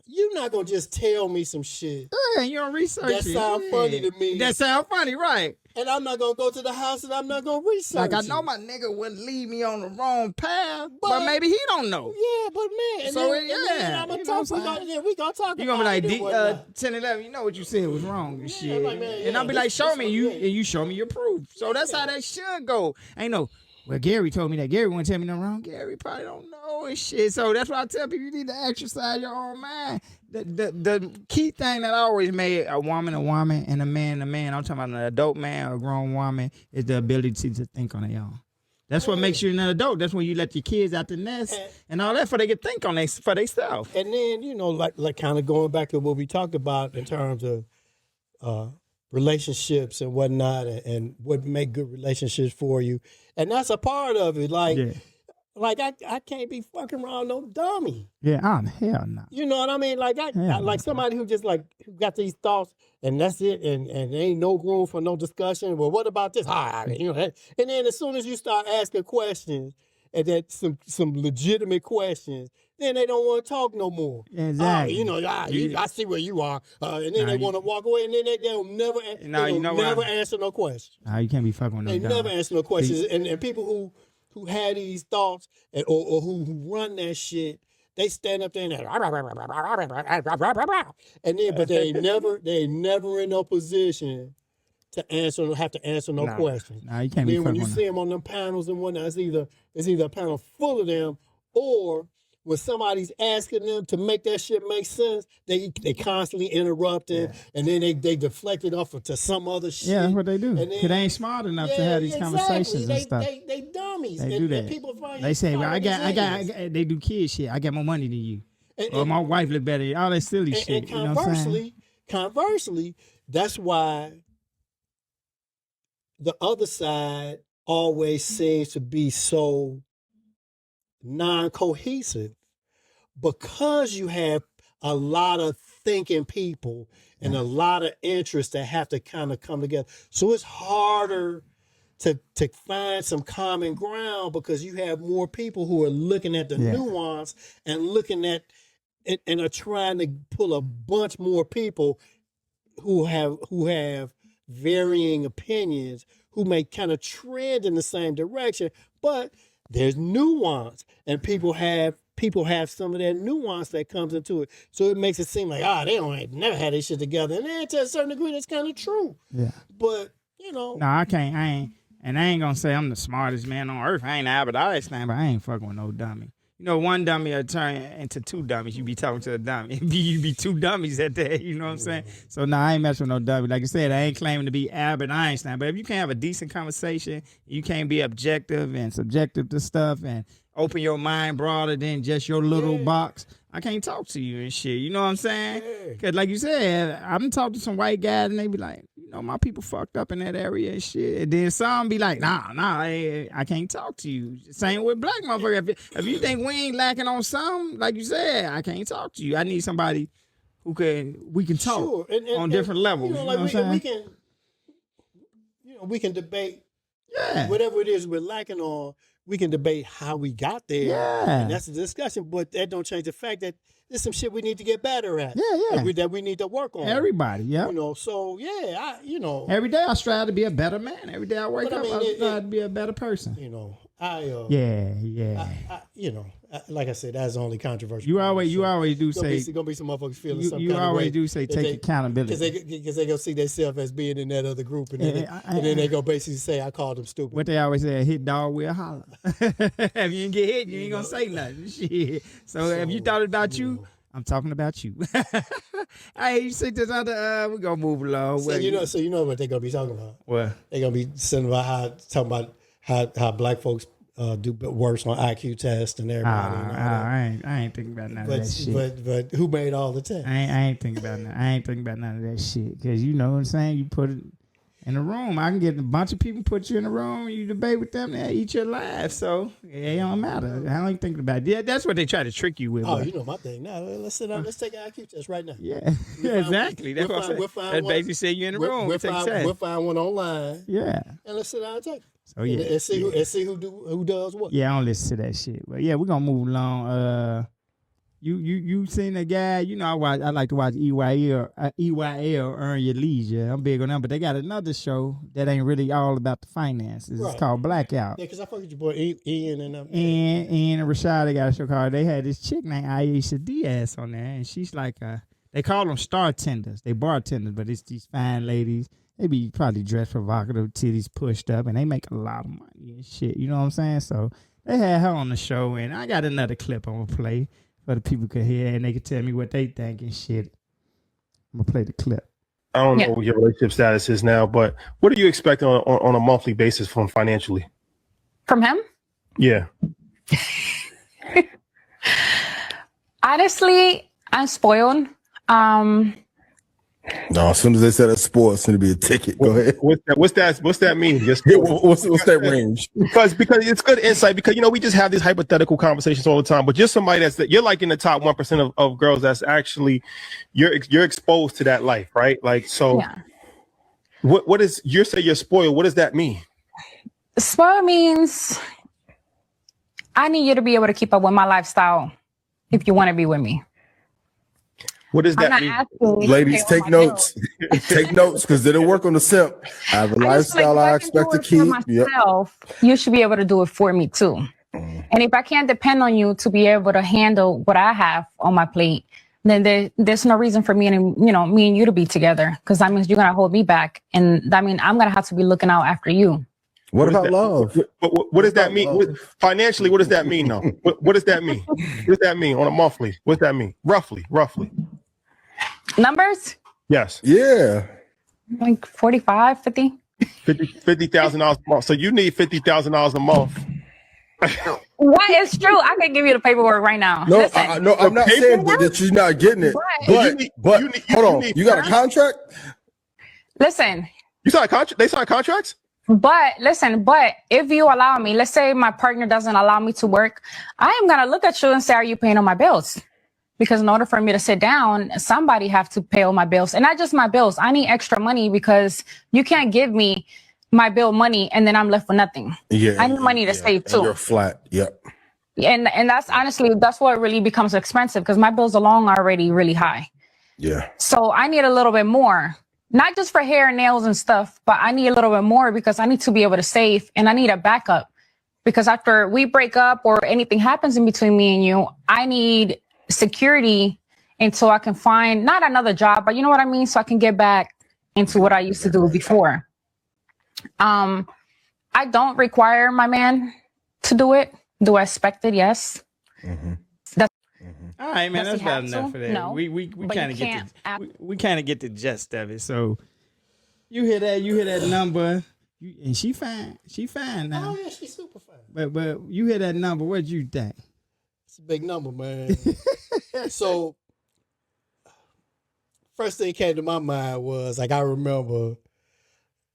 [SPEAKER 4] you're not going to just tell me some shit.
[SPEAKER 3] Yeah, you don't research
[SPEAKER 4] that sound funny to me.
[SPEAKER 3] That sound funny, right.
[SPEAKER 4] And I'm not going to go to the house and I'm not going to research.
[SPEAKER 3] Like, I know my nigga wouldn't lead me on the wrong path, but maybe he don't know.
[SPEAKER 4] Yeah, but man.
[SPEAKER 3] So,
[SPEAKER 4] I'm going to talk. We going to talk
[SPEAKER 3] about it. You're going to be like, 10, 11, you know what you said was wrong and shit.
[SPEAKER 4] Like, man,
[SPEAKER 3] and I'll be like, show me you, and you show me your proof. So that's how that should go. Ain't no, well, Gary told me that. Gary wouldn't tell me nothing wrong. Gary probably don't know and shit. So that's why I tell people you need to exercise your own mind. The key thing that always made a woman and a man, I'm talking about an adult man or a grown woman, is the ability to think on their own. That's what makes you an adult. That's when you let your kids out the nest and all that for they can think on for themselves.
[SPEAKER 4] And then, like kind of going back to what we talked about in terms of relationships and whatnot and what make good relationships for you. And that's a part of it. Like Like I can't be fucking around no dummy.
[SPEAKER 3] Yeah, hell no.
[SPEAKER 4] You know what I mean? Like I like somebody who just like who got these thoughts and that's it, and there ain't no room for no discussion. Well, what about this? You know, and then as soon as you start asking questions and that some legitimate questions, then they don't want to talk no more.
[SPEAKER 3] Exactly.
[SPEAKER 4] You know, I see where you are, and then they want to walk away, and then they'll never answer no questions.
[SPEAKER 3] Nah, you can't be fucking with no
[SPEAKER 4] They
[SPEAKER 3] dummy.
[SPEAKER 4] never answer no questions, and people who had these thoughts or who run that shit, they stand up there and then but they never in no position to have to answer no questions.
[SPEAKER 3] Nah, you can't be
[SPEAKER 4] then when
[SPEAKER 3] fucking
[SPEAKER 4] you
[SPEAKER 3] with
[SPEAKER 4] see them on them panels and whatnot, it's either a panel full of them or when somebody's asking them to make that shit make sense, they constantly interrupting and then they deflect it off to some other shit.
[SPEAKER 3] Yeah, that's what they do.
[SPEAKER 4] And then,
[SPEAKER 3] Because they ain't smart enough to have these conversations and stuff.
[SPEAKER 4] They dummies.
[SPEAKER 3] They do that.
[SPEAKER 4] And people find
[SPEAKER 3] They say, well, I got, they do kid shit. I got more money than you. Or my wife look better. All that silly shit.
[SPEAKER 4] And
[SPEAKER 3] you know what I'm saying?
[SPEAKER 4] conversely, that's why the other side always seems to be so non-cohesive because you have a lot of thinking people and a lot of interests that have to kind of come together. So it's harder to find some common ground because you have more people who are looking at the nuance and looking at it and are trying to pull a bunch more people who have varying opinions, who may kind of trend in the same direction, but there's nuance, and people have some of that nuance that comes into it. So it makes it seem like, they never had this shit together. And then to a certain degree, that's kind of true. Yeah. But, you know.
[SPEAKER 3] No, I ain't gonna say I'm the smartest man on earth. I ain't Albert Einstein, but I ain't fucking with no dummy. You know, one dummy will turn into two dummies. You be talking to a dummy. You be two dummies at that, you know what I'm saying? So, I ain't messing with no dummy. Like I said, I ain't claiming to be Albert Einstein. But if you can't have a decent conversation, you can't be objective and subjective to stuff and open your mind broader than just your little box, I can't talk to you and shit. You know what I'm saying? Because like you said, I've been talking to some white guys and they be like, my people fucked up in that area and shit. And then some be like, nah, I can't talk to you. Same with black motherfucker. If you think we ain't lacking on something, like you said, I can't talk to you. I need somebody we can talk on different levels. You know what I'm saying?
[SPEAKER 4] We can debate whatever it is we're lacking on. We can debate how we got there. Yeah. And that's the discussion. But that don't change the fact that there's some shit we need to get better at. Yeah. That we need to work on.
[SPEAKER 3] Everybody, yeah.
[SPEAKER 4] So
[SPEAKER 3] every day I strive to be a better man. Every day I wake up, I strive to be a better person.
[SPEAKER 4] Like I said, that's the only controversial.
[SPEAKER 3] You always do say
[SPEAKER 4] there's gonna be some motherfuckers feeling some
[SPEAKER 3] you
[SPEAKER 4] kind of way.
[SPEAKER 3] You always do say take accountability
[SPEAKER 4] because they gonna see themselves as being in that other group, and then they gonna basically say I called them stupid.
[SPEAKER 3] What they always say, hit dog will holler. If you get hit, you ain't gonna say nothing. Shit. So if you thought about you. I'm talking about you. Hey, you see this other? We gonna move along.
[SPEAKER 4] So you know what they gonna be talking about.
[SPEAKER 3] What
[SPEAKER 4] they gonna be talking about how black folks do worse on IQ tests and everybody.
[SPEAKER 3] I ain't thinking about none of that shit.
[SPEAKER 4] But who made all the tests?
[SPEAKER 3] I ain't thinking about none. I ain't thinking about none of that shit. Cause you know what I'm saying. You put it in a room. I can get a bunch of people, put you in a room, you debate with them, they eat your life. So it don't matter. I ain't thinking about it. Yeah, that's what they try to trick you with.
[SPEAKER 4] Oh, you know my thing. Now let's sit down. Let's take an IQ test right now.
[SPEAKER 3] Yeah, exactly. That's what I'm saying. That basically say you in the room.
[SPEAKER 4] We'll find one online.
[SPEAKER 3] Yeah,
[SPEAKER 4] and let's sit down and take it.
[SPEAKER 3] So yeah,
[SPEAKER 4] and see who does what.
[SPEAKER 3] Yeah, I don't listen to that shit. But yeah, we're gonna move along. You seen a guy? You know, I like to watch EYL Earn Your Leisure. I'm big on them, but they got another show that ain't really all about the finances. It's called Blackout.
[SPEAKER 4] Yeah, because I fuck with your boy Ian and them.
[SPEAKER 3] Ian and Rashad, they got a show called. They had this chick named Aisha Diaz on there, and she's like they call them star tenders. They bartenders, but it's these fine ladies. They be probably dressed provocative, titties pushed up, and they make a lot of money and shit. You know what I'm saying? So they had her on the show, and I got another clip I'm gonna play for the people could hear, and they could tell me what they think and shit. I'm gonna play the clip.
[SPEAKER 8] I don't know what your relationship status is now, but what do you expect on a monthly basis from financially?
[SPEAKER 9] From him?
[SPEAKER 8] Yeah.
[SPEAKER 9] Honestly, I'm spoiled. No, as soon as they said a sport, it's going to be a ticket. Go ahead.
[SPEAKER 8] What's that mean? Just
[SPEAKER 9] What's that range?
[SPEAKER 8] because it's good insight. Because we just have these hypothetical conversations all the time. But just somebody you're like in the top 1% of girls that's actually you're exposed to that life, right? Like so. Yeah. What is you say you're spoiled? What does that mean?
[SPEAKER 10] Spoiled means I need you to be able to keep up with my lifestyle if you want to be with me.
[SPEAKER 8] What does that mean?
[SPEAKER 9] Ladies, take notes. Take notes because it'll work on the simp. I have a lifestyle I expect to keep.
[SPEAKER 10] Myself, you should be able to do it for me too. And if I can't depend on you to be able to handle what I have on my plate, then there's no reason for me and me and you to be together, because that means you're gonna hold me back, and that means I'm gonna have to be looking out after you.
[SPEAKER 9] What about love?
[SPEAKER 8] What does that mean? Financially, what does that mean though? What does that mean? What does that mean on a monthly? What does that mean? Roughly.
[SPEAKER 10] Numbers?
[SPEAKER 8] Yes.
[SPEAKER 9] Yeah.
[SPEAKER 10] Like 45, 50.
[SPEAKER 8] $50,000 a month. So you need $50,000 a month.
[SPEAKER 10] What is true? I can give you the paperwork right now.
[SPEAKER 9] No, I'm not saying that you're not getting it. But hold on. You got a contract?
[SPEAKER 10] Listen.
[SPEAKER 8] You signed contract? They sign contracts?
[SPEAKER 10] But if you allow me, let's say my partner doesn't allow me to work, I am going to look at you and say, are you paying all my bills? Because in order for me to sit down, somebody have to pay all my bills. And not just my bills. I need extra money, because you can't give me my bill money and then I'm left with nothing. Yeah, I need money to save too.
[SPEAKER 9] You're flat. Yep.
[SPEAKER 10] And that's honestly, that's what really becomes expensive, because my bills alone are already really high.
[SPEAKER 9] Yeah.
[SPEAKER 10] So I need a little bit more, not just for hair and nails and stuff, but I need a little bit more because I need to be able to save, and I need a backup, because after we break up or anything happens in between me and you, I need security until I can find not another job, but you know what I mean? So I can get back into what I used to do before. I don't require my man to do it. Do I expect it? Yes.
[SPEAKER 3] Mm-hmm. All right, man. That's about enough for that.
[SPEAKER 10] No,
[SPEAKER 3] we kind of get the gist of it. So you hear that number, and she fine now.
[SPEAKER 4] Oh yeah, she's super fine.
[SPEAKER 3] But you hear that number, what'd you think?
[SPEAKER 4] It's a big number, man. So first thing came to my mind was, like, I remember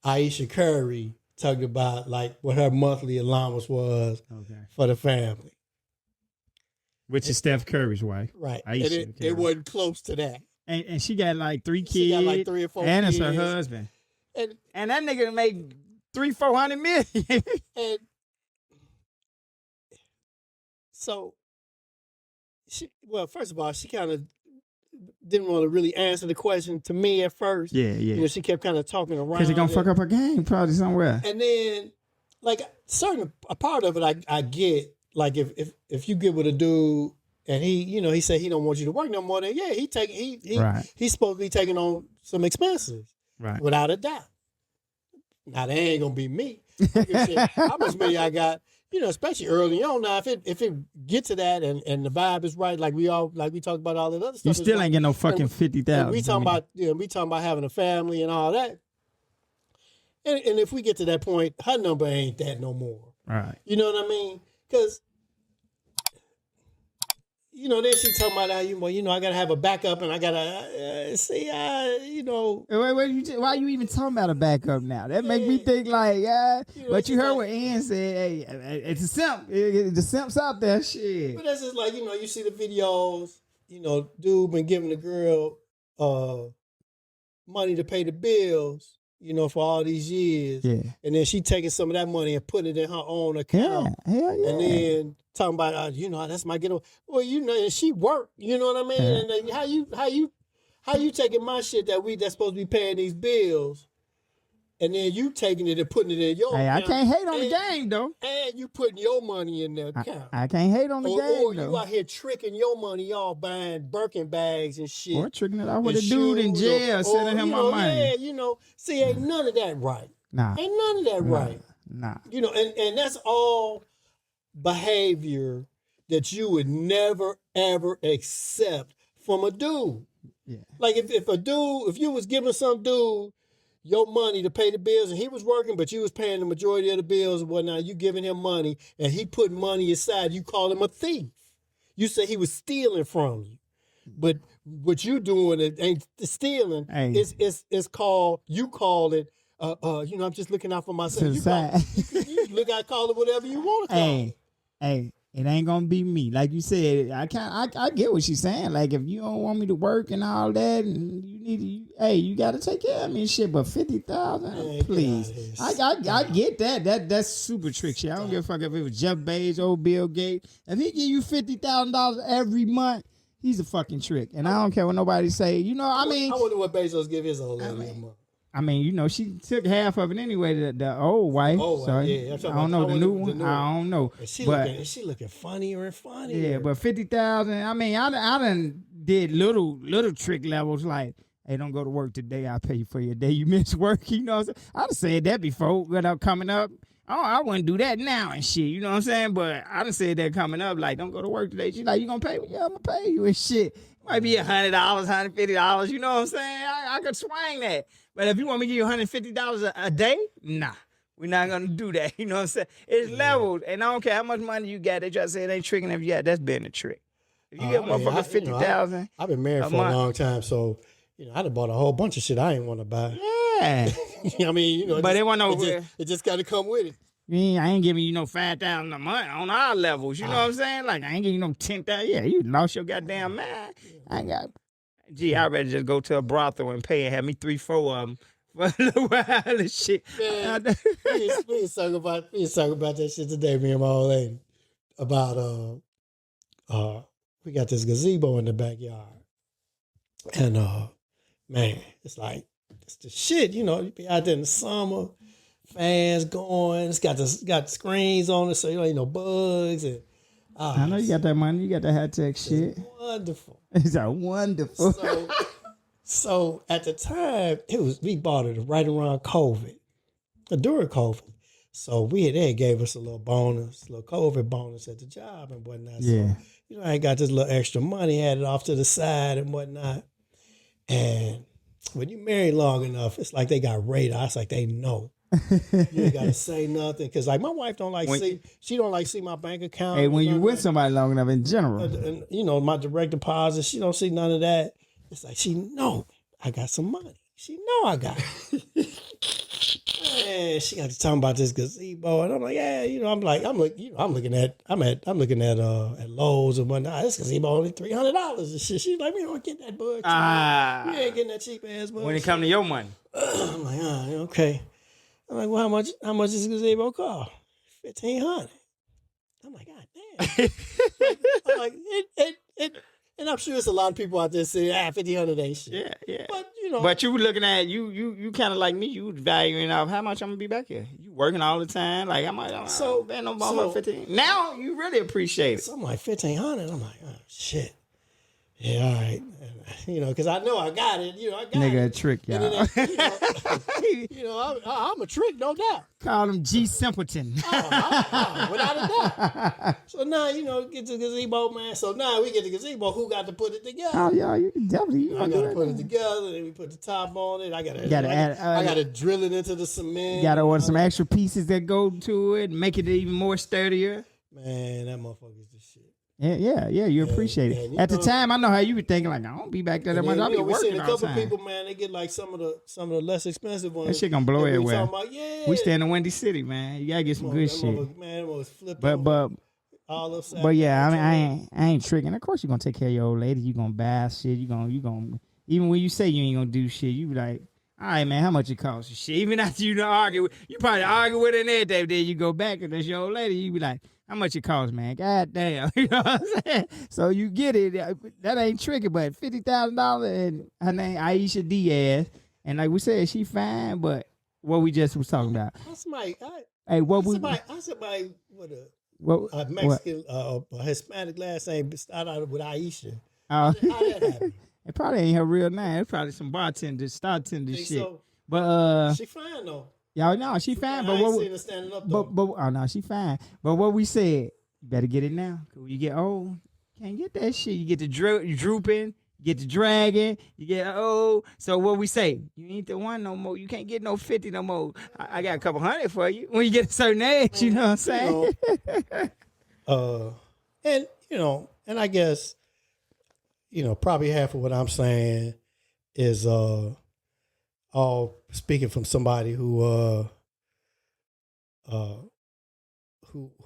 [SPEAKER 4] Aisha Curry talking about like what her monthly allowance was for the family.
[SPEAKER 3] Which is Steph Curry's wife.
[SPEAKER 4] Right.
[SPEAKER 3] Aisha
[SPEAKER 4] and it wasn't close to that.
[SPEAKER 3] And she got like 3 kids.
[SPEAKER 4] She got like 3 or 4
[SPEAKER 3] and
[SPEAKER 4] kids.
[SPEAKER 3] And it's her husband. And that nigga make $300-400 million.
[SPEAKER 4] And so first of all, she kind of didn't want to really answer the question to me at first.
[SPEAKER 3] Yeah.
[SPEAKER 4] You know, she kept kind of talking around.
[SPEAKER 3] Because it's going to fuck up her game probably somewhere.
[SPEAKER 4] And then, like, a part of it I get. Like, if you get with a dude and he said he don't want you to work no more, then yeah, he's supposed to be taking on some expenses.
[SPEAKER 3] Right.
[SPEAKER 4] Without a doubt. Now, that ain't going to be me. How much money I got, especially early on. Now, if it get to that and the vibe is right, like we talk about all that other stuff.
[SPEAKER 3] You still ain't getting no fucking 50,000.
[SPEAKER 4] We talking about having a family and all that. And if we get to that point, her number ain't that no more.
[SPEAKER 3] Right.
[SPEAKER 4] You know what I mean? Because, then she talking about how, I got to have a backup and I got to see,
[SPEAKER 3] Wait, why are you even talking about a backup now? That make me think like, but you heard what Ian said, hey, it's a simp. The simp's out there, shit.
[SPEAKER 4] But that's just like, you see the videos, dude been giving the girl money to pay the bills, for all these years. Yeah. And then she taking some of that money and putting it in her own account.
[SPEAKER 3] Yeah, hell yeah.
[SPEAKER 4] And then talking about, that's my getaway. Well, and she worked, you know what I mean? Yeah. And then how you taking my shit that's supposed to be paying these bills, and then you taking it and putting it in your account.
[SPEAKER 3] I can't hate on the game, though.
[SPEAKER 4] And you putting your money in the account.
[SPEAKER 3] I can't hate on the game,
[SPEAKER 4] or
[SPEAKER 3] though.
[SPEAKER 4] You out here tricking your money off, buying Birkin bags and shit.
[SPEAKER 3] Or tricking it off with a dude in jail, sending him my money.
[SPEAKER 4] Yeah, see, ain't none of that right.
[SPEAKER 3] Nah.
[SPEAKER 4] Ain't none of that right.
[SPEAKER 3] Nah.
[SPEAKER 4] And that's all behavior that you would never, ever accept from a dude.
[SPEAKER 3] Yeah.
[SPEAKER 4] Like if you was giving some dude your money to pay the bills and he was working, but you was paying the majority of the bills and whatnot, you giving him money and he put money aside, you call him a thief. You say he was stealing from you. But what you doing it ain't stealing.
[SPEAKER 3] Hey.
[SPEAKER 4] It's called, you call it, I'm just looking out for myself. You look out, call it whatever you want to call it.
[SPEAKER 3] Hey, it ain't gonna be me. Like you said, I get what she's saying. Like if you don't want me to work and all that, and you gotta take care of me and shit. But 50,000, please. I get that. That's super trick shit. I don't give a fuck if it was Jeff Bezos, old Bill Gates. If he give you $50,000 every month, he's a fucking trick. And I don't care what nobody say. I
[SPEAKER 4] wonder what Bezos give his old lady a month.
[SPEAKER 3] She took half of it anyway, the old wife. I don't know the new one. I don't know.
[SPEAKER 4] Is she looking funnier and funnier?
[SPEAKER 3] Yeah, but 50,000. I done did little trick levels like, hey, don't go to work today. I'll pay you for your day you miss work. You know what I'm saying? I done said that before without coming up. Oh, I wouldn't do that now and shit. You know what I'm saying? But I done said that coming up, like, don't go to work today. She's like, you gonna pay me? Yeah, I'm gonna pay you and shit. Might be $100, $150. You know what I'm saying? I could swing that. But if you want me to give you $150 a day, nah. We're not gonna do that. You know what I'm saying? It's leveled, and I don't care how much money you got. They try to say it ain't tricking. If you got, that's been a trick. If you get motherfucker 50,000,
[SPEAKER 4] I've been married for a long time, so I done bought a whole bunch of shit I ain't want to buy.
[SPEAKER 3] Yeah.
[SPEAKER 4] But
[SPEAKER 3] it wasn't over.
[SPEAKER 4] It just got to come with it.
[SPEAKER 3] I ain't giving you no 5,000 a month on our levels. You know what I'm saying? Like I ain't giving you no 10,000. Yeah, you lost your goddamn mind. I'd rather just go to a brothel and pay and have me 3-4 of them for a little while and shit.
[SPEAKER 4] Man, we was talking about that shit today, me and my old lady. About we got this gazebo in the backyard. And man, it's like it's the shit, you be out there in the summer, fans going, it's got screens on it, so you ain't no bugs and
[SPEAKER 3] I know you got that money, you got that high tech shit.
[SPEAKER 4] Wonderful.
[SPEAKER 3] It's wonderful.
[SPEAKER 4] So at the time, we bought it right around COVID, during COVID. So they gave us a little bonus, a little COVID bonus at the job and whatnot.
[SPEAKER 3] Yeah.
[SPEAKER 4] So, I ain't got this little extra money, had it off to the side and whatnot. And when you marry long enough, it's like they got radar. It's like they know. You ain't got to say nothing. Because like my wife don't like she don't like see my bank account.
[SPEAKER 3] Hey, when you with somebody long enough in general.
[SPEAKER 4] And, my direct deposit, she don't see none of that. It's like she know I got some money. She know I got it. And she got to talking about this gazebo, and I'm like, yeah, I'm looking at Lowe's and whatnot. This gazebo only $300 and shit. She's like, we don't get that bud. You ain't getting that cheap ass bud.
[SPEAKER 3] When it come to your money,
[SPEAKER 4] I'm like, okay. I'm like, well, how much does this gazebo cost? $1,500. I'm like, God damn. I'm like, it. And I'm sure there's a lot of people out there saying, $1,500 ain't shit.
[SPEAKER 3] Yeah.
[SPEAKER 4] But
[SPEAKER 3] But you were looking at you kind of like me. You valuing off how much I'm gonna be back here. You working all the time. Like I'm bet no more 15. Now you really appreciate it.
[SPEAKER 4] So I'm like $1,500. I'm like, oh shit. Yeah, all right. Because I know I got it. I got
[SPEAKER 3] Nigga,
[SPEAKER 4] it.
[SPEAKER 3] a trick, y'all.
[SPEAKER 4] I'm a trick, no doubt.
[SPEAKER 3] Call him G Simpleton.
[SPEAKER 4] Without a doubt. So now, get the gazebo, man. So now we get the gazebo. Who got to put it together?
[SPEAKER 3] Oh, yeah, you can definitely.
[SPEAKER 4] I got to put it together. Then we put the top on it. I got to drill it into the cement.
[SPEAKER 3] Got to order some extra pieces that go to it, make it even more sturdier.
[SPEAKER 4] Man, that motherfucker's the shit.
[SPEAKER 3] Yeah, you appreciate it. At the time, I know how you were thinking, like, I don't be back there that much. I'll be working all the time. We seen a couple people, man, they get like some of the less expensive ones. That shit gonna blow everywhere. We stay in the Windy City, man. You gotta get some good shit.
[SPEAKER 4] Man, was flipping.
[SPEAKER 3] But yeah, I mean, I ain't tricking. Of course, you gonna take care of your old lady. You gonna buy shit. You gonna even when you say you ain't gonna do shit, you be like, all right, man, how much it costs? Shit. Even after you you probably argue with her and everything. Then you go back and that's your old lady. You be like, how much it costs, man? God damn. You know what I'm saying? So you get it. That ain't tricky, but $50,000 and her name Aisha Diaz. And like we said, she fine, but what we just was talking about.
[SPEAKER 4] Somebody with a Mexican, a Hispanic last name start out with Aisha. How that happen?
[SPEAKER 3] It probably ain't her real name. It's probably some bartender shit.
[SPEAKER 4] So?
[SPEAKER 3] But
[SPEAKER 4] she fine though.
[SPEAKER 3] Y'all know she fine, but
[SPEAKER 4] I ain't seen her standing up though.
[SPEAKER 3] But oh no, she fine. But what we said, you better get it now. Cause when you get old, you can't get that shit. You get the drooping, you get the dragging, you get old. So what we say, you ain't the one no more. You can't get no 50 no more. I got a couple hundred for you when you get a certain age. You know what I'm saying?
[SPEAKER 4] And I guess. probably half of what I'm saying is all speaking from somebody who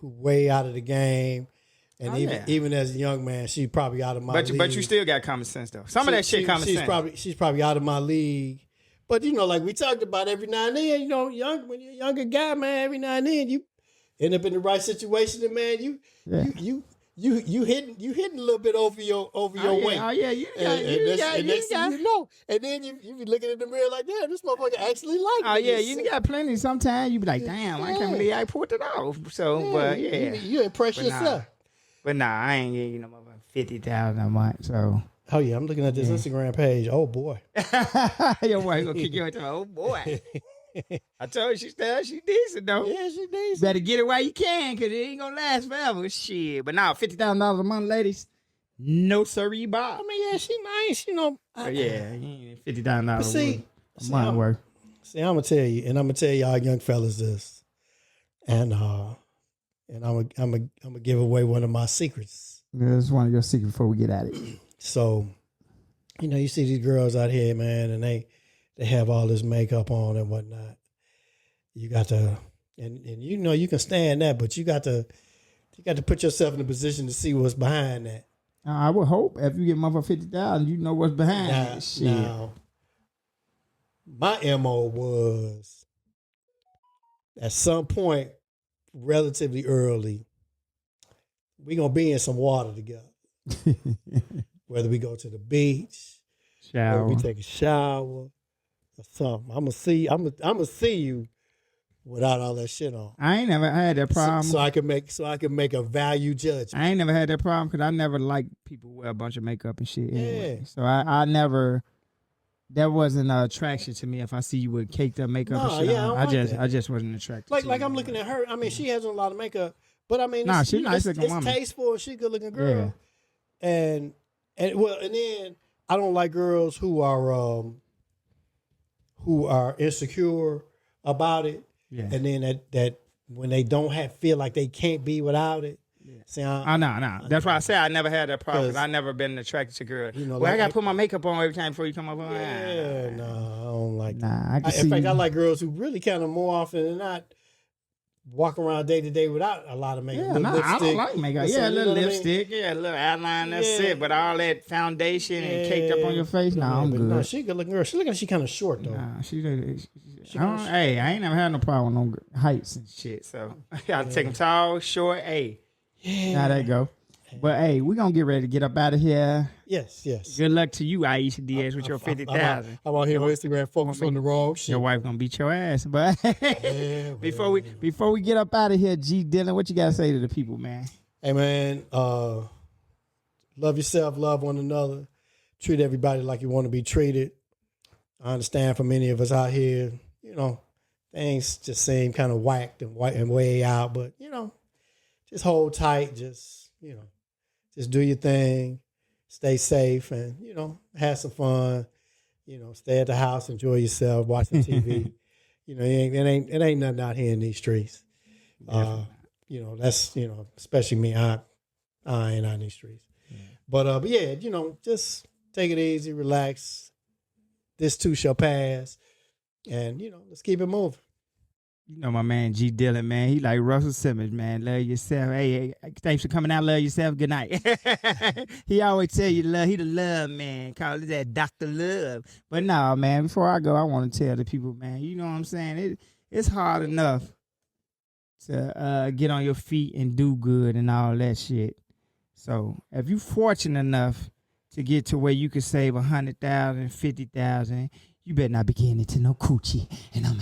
[SPEAKER 4] way out of the game. And even as a young man, she's probably out of my league.
[SPEAKER 3] But you still got common sense though. Some of that shit common sense.
[SPEAKER 4] She's probably out of my league. But like we talked about, every now and then, when you're a younger guy, man, every now and then you end up in the right situation, and man, you hitting a little bit over your weight.
[SPEAKER 3] Oh yeah, you got.
[SPEAKER 4] And then you be looking in the mirror like, damn, this motherfucker actually like me.
[SPEAKER 3] Oh yeah, you got plenty. Sometimes you be like, damn, I can't believe I pulled it off. So, but yeah,
[SPEAKER 4] you impress yourself.
[SPEAKER 3] But I ain't getting you no motherfucking 50,000 a month. So.
[SPEAKER 4] Oh yeah, I'm looking at this Instagram page. Oh boy,
[SPEAKER 3] your wife gonna kick you out. Oh boy. I told you she decent though.
[SPEAKER 4] Yeah, she decent.
[SPEAKER 3] Better get it while you can, cause it ain't gonna last forever. Shit. But now $50,000 a month, ladies. No sirree, Bob.
[SPEAKER 4] I mean, yeah, she nice,
[SPEAKER 3] yeah, $50,000 a month worth.
[SPEAKER 4] See, I'm gonna tell you, and I'm gonna tell y'all young fellas this, and I'm gonna give away one of my secrets.
[SPEAKER 3] Yeah, this is one of your secrets before we get at it.
[SPEAKER 4] So, you see these girls out here, man, and they have all this makeup on and whatnot. You got to, and you can stand that, but you got to put yourself in a position to see what's behind that.
[SPEAKER 3] I would hope if you get motherfucker 50,000, you know what's behind that shit.
[SPEAKER 4] Now, my MO was at some point, relatively early, we gonna be in some water together. Whether we go to the beach, whether we take a shower, or something. I'm gonna see you without all that shit on.
[SPEAKER 3] I ain't never had that problem.
[SPEAKER 4] So I can make a value judgment.
[SPEAKER 3] I ain't never had that problem because I never liked people who wear a bunch of makeup and shit anyway. Yeah. So I never. That wasn't an attraction to me. If I see you with caked up makeup and shit, I just wasn't attracted.
[SPEAKER 4] Like I'm looking at her. I mean, she has a lot of makeup, but I mean,
[SPEAKER 3] she's nice looking woman.
[SPEAKER 4] It's tasteful and she's a good looking girl. Yeah. And then I don't like girls who are insecure about it. Yeah. And then that when they don't feel like they can't be without it. Yeah. See,
[SPEAKER 3] no. That's why I say I never had that problem. Cause I never been attracted to girls. I gotta put my makeup on every time before you come up.
[SPEAKER 4] Yeah, no, I don't like that.
[SPEAKER 3] In fact,
[SPEAKER 4] I like girls who really kind of more often than not walk around day to day without a lot of makeup.
[SPEAKER 3] Yeah, I don't like makeup. Yeah, a little lipstick, a little outline, that's it. But all that foundation and caked up on your face, I'm good.
[SPEAKER 4] No, she a good looking girl. She look like she kind of short though.
[SPEAKER 3] Nah, hey, I ain't never had no problem with no heights and shit. So I gotta take them tall, short,
[SPEAKER 4] Yeah.
[SPEAKER 3] How that go? But hey, we gonna get ready to get up out of here.
[SPEAKER 4] Yes.
[SPEAKER 3] Good luck to you, Aisha Diaz, with your 50,000.
[SPEAKER 4] I'm out here on Instagram focus on the wrong shit.
[SPEAKER 3] Your wife gonna beat your ass. But before we get up out of here, G Dylan, what you gotta say to the people, man?
[SPEAKER 4] Hey man, love yourself, love one another, treat everybody like you want to be treated. I understand for many of us out here, things just seem kind of whacked and way out, but just hold tight, just do your thing, stay safe, and have some fun. Stay at the house, enjoy yourself, watch some TV. It ain't nothing out here in these streets. That's especially me. I ain't out in these streets. Yeah. But yeah, just take it easy, relax. This too shall pass, and let's keep it moving.
[SPEAKER 3] My man G Dylan, man, he like Russell Simmons, man. Love yourself. Hey, thanks for coming out. Love yourself. Good night. He always tell you love. He the love man. Call it that Dr. Love. But no, man, before I go, I want to tell the people, man, you know what I'm saying? It's hard enough to get on your feet and do good and all that shit. So if you fortunate enough to get to where you can save 100,000, 50,000, you better not be getting into no coochie. And I'm